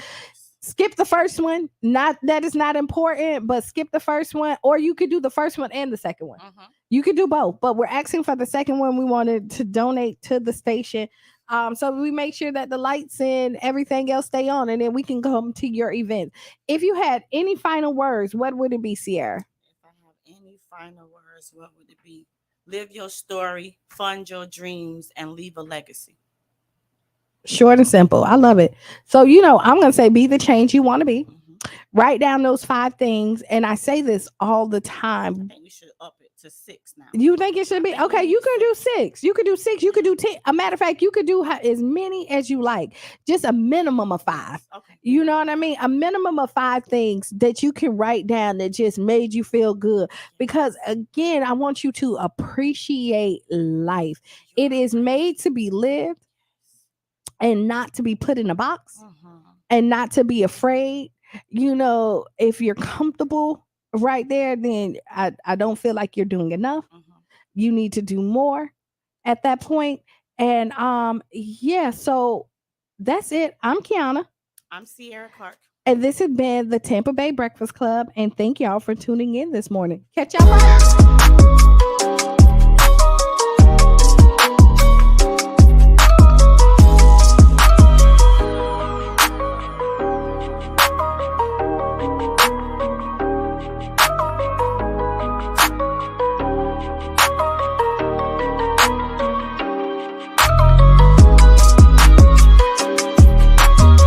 Skip the first one. Not that is not important, but skip the first one, or you could do the first one and the second one. You could do both, but we're asking for the second one. We wanted to donate to the station, so we make sure that the lights and everything else stay on, and then we can come to your event. If you had any final words, what would it be, Sierra? If I have any final words, what would it be? Live your story, fund your dreams, and leave a legacy. Short and simple. I love it. So, you know, I'm going to say be the change you want to be. Write down those 5 things. And I say this all the time. I think we should up it to 6 now. You think it should be? Okay, you can do 6. You could do 6. You could do 10. A matter of fact, you could do as many as you like. Just a minimum of 5. Okay. You know what I mean? A minimum of 5 things that you can write down that just made you feel good. Because again, I want you to appreciate life. It is made to be lived and not to be put in a box and not to be afraid. You know, if you're comfortable right there, then I don't feel like you're doing enough. You need to do more at that point. And yeah, so that's it. I'm Kiana. I'm Sierra Clark. And this has been the Tampa Bay Breakfast Club. And thank y'all for tuning in this morning. Catch y'all later.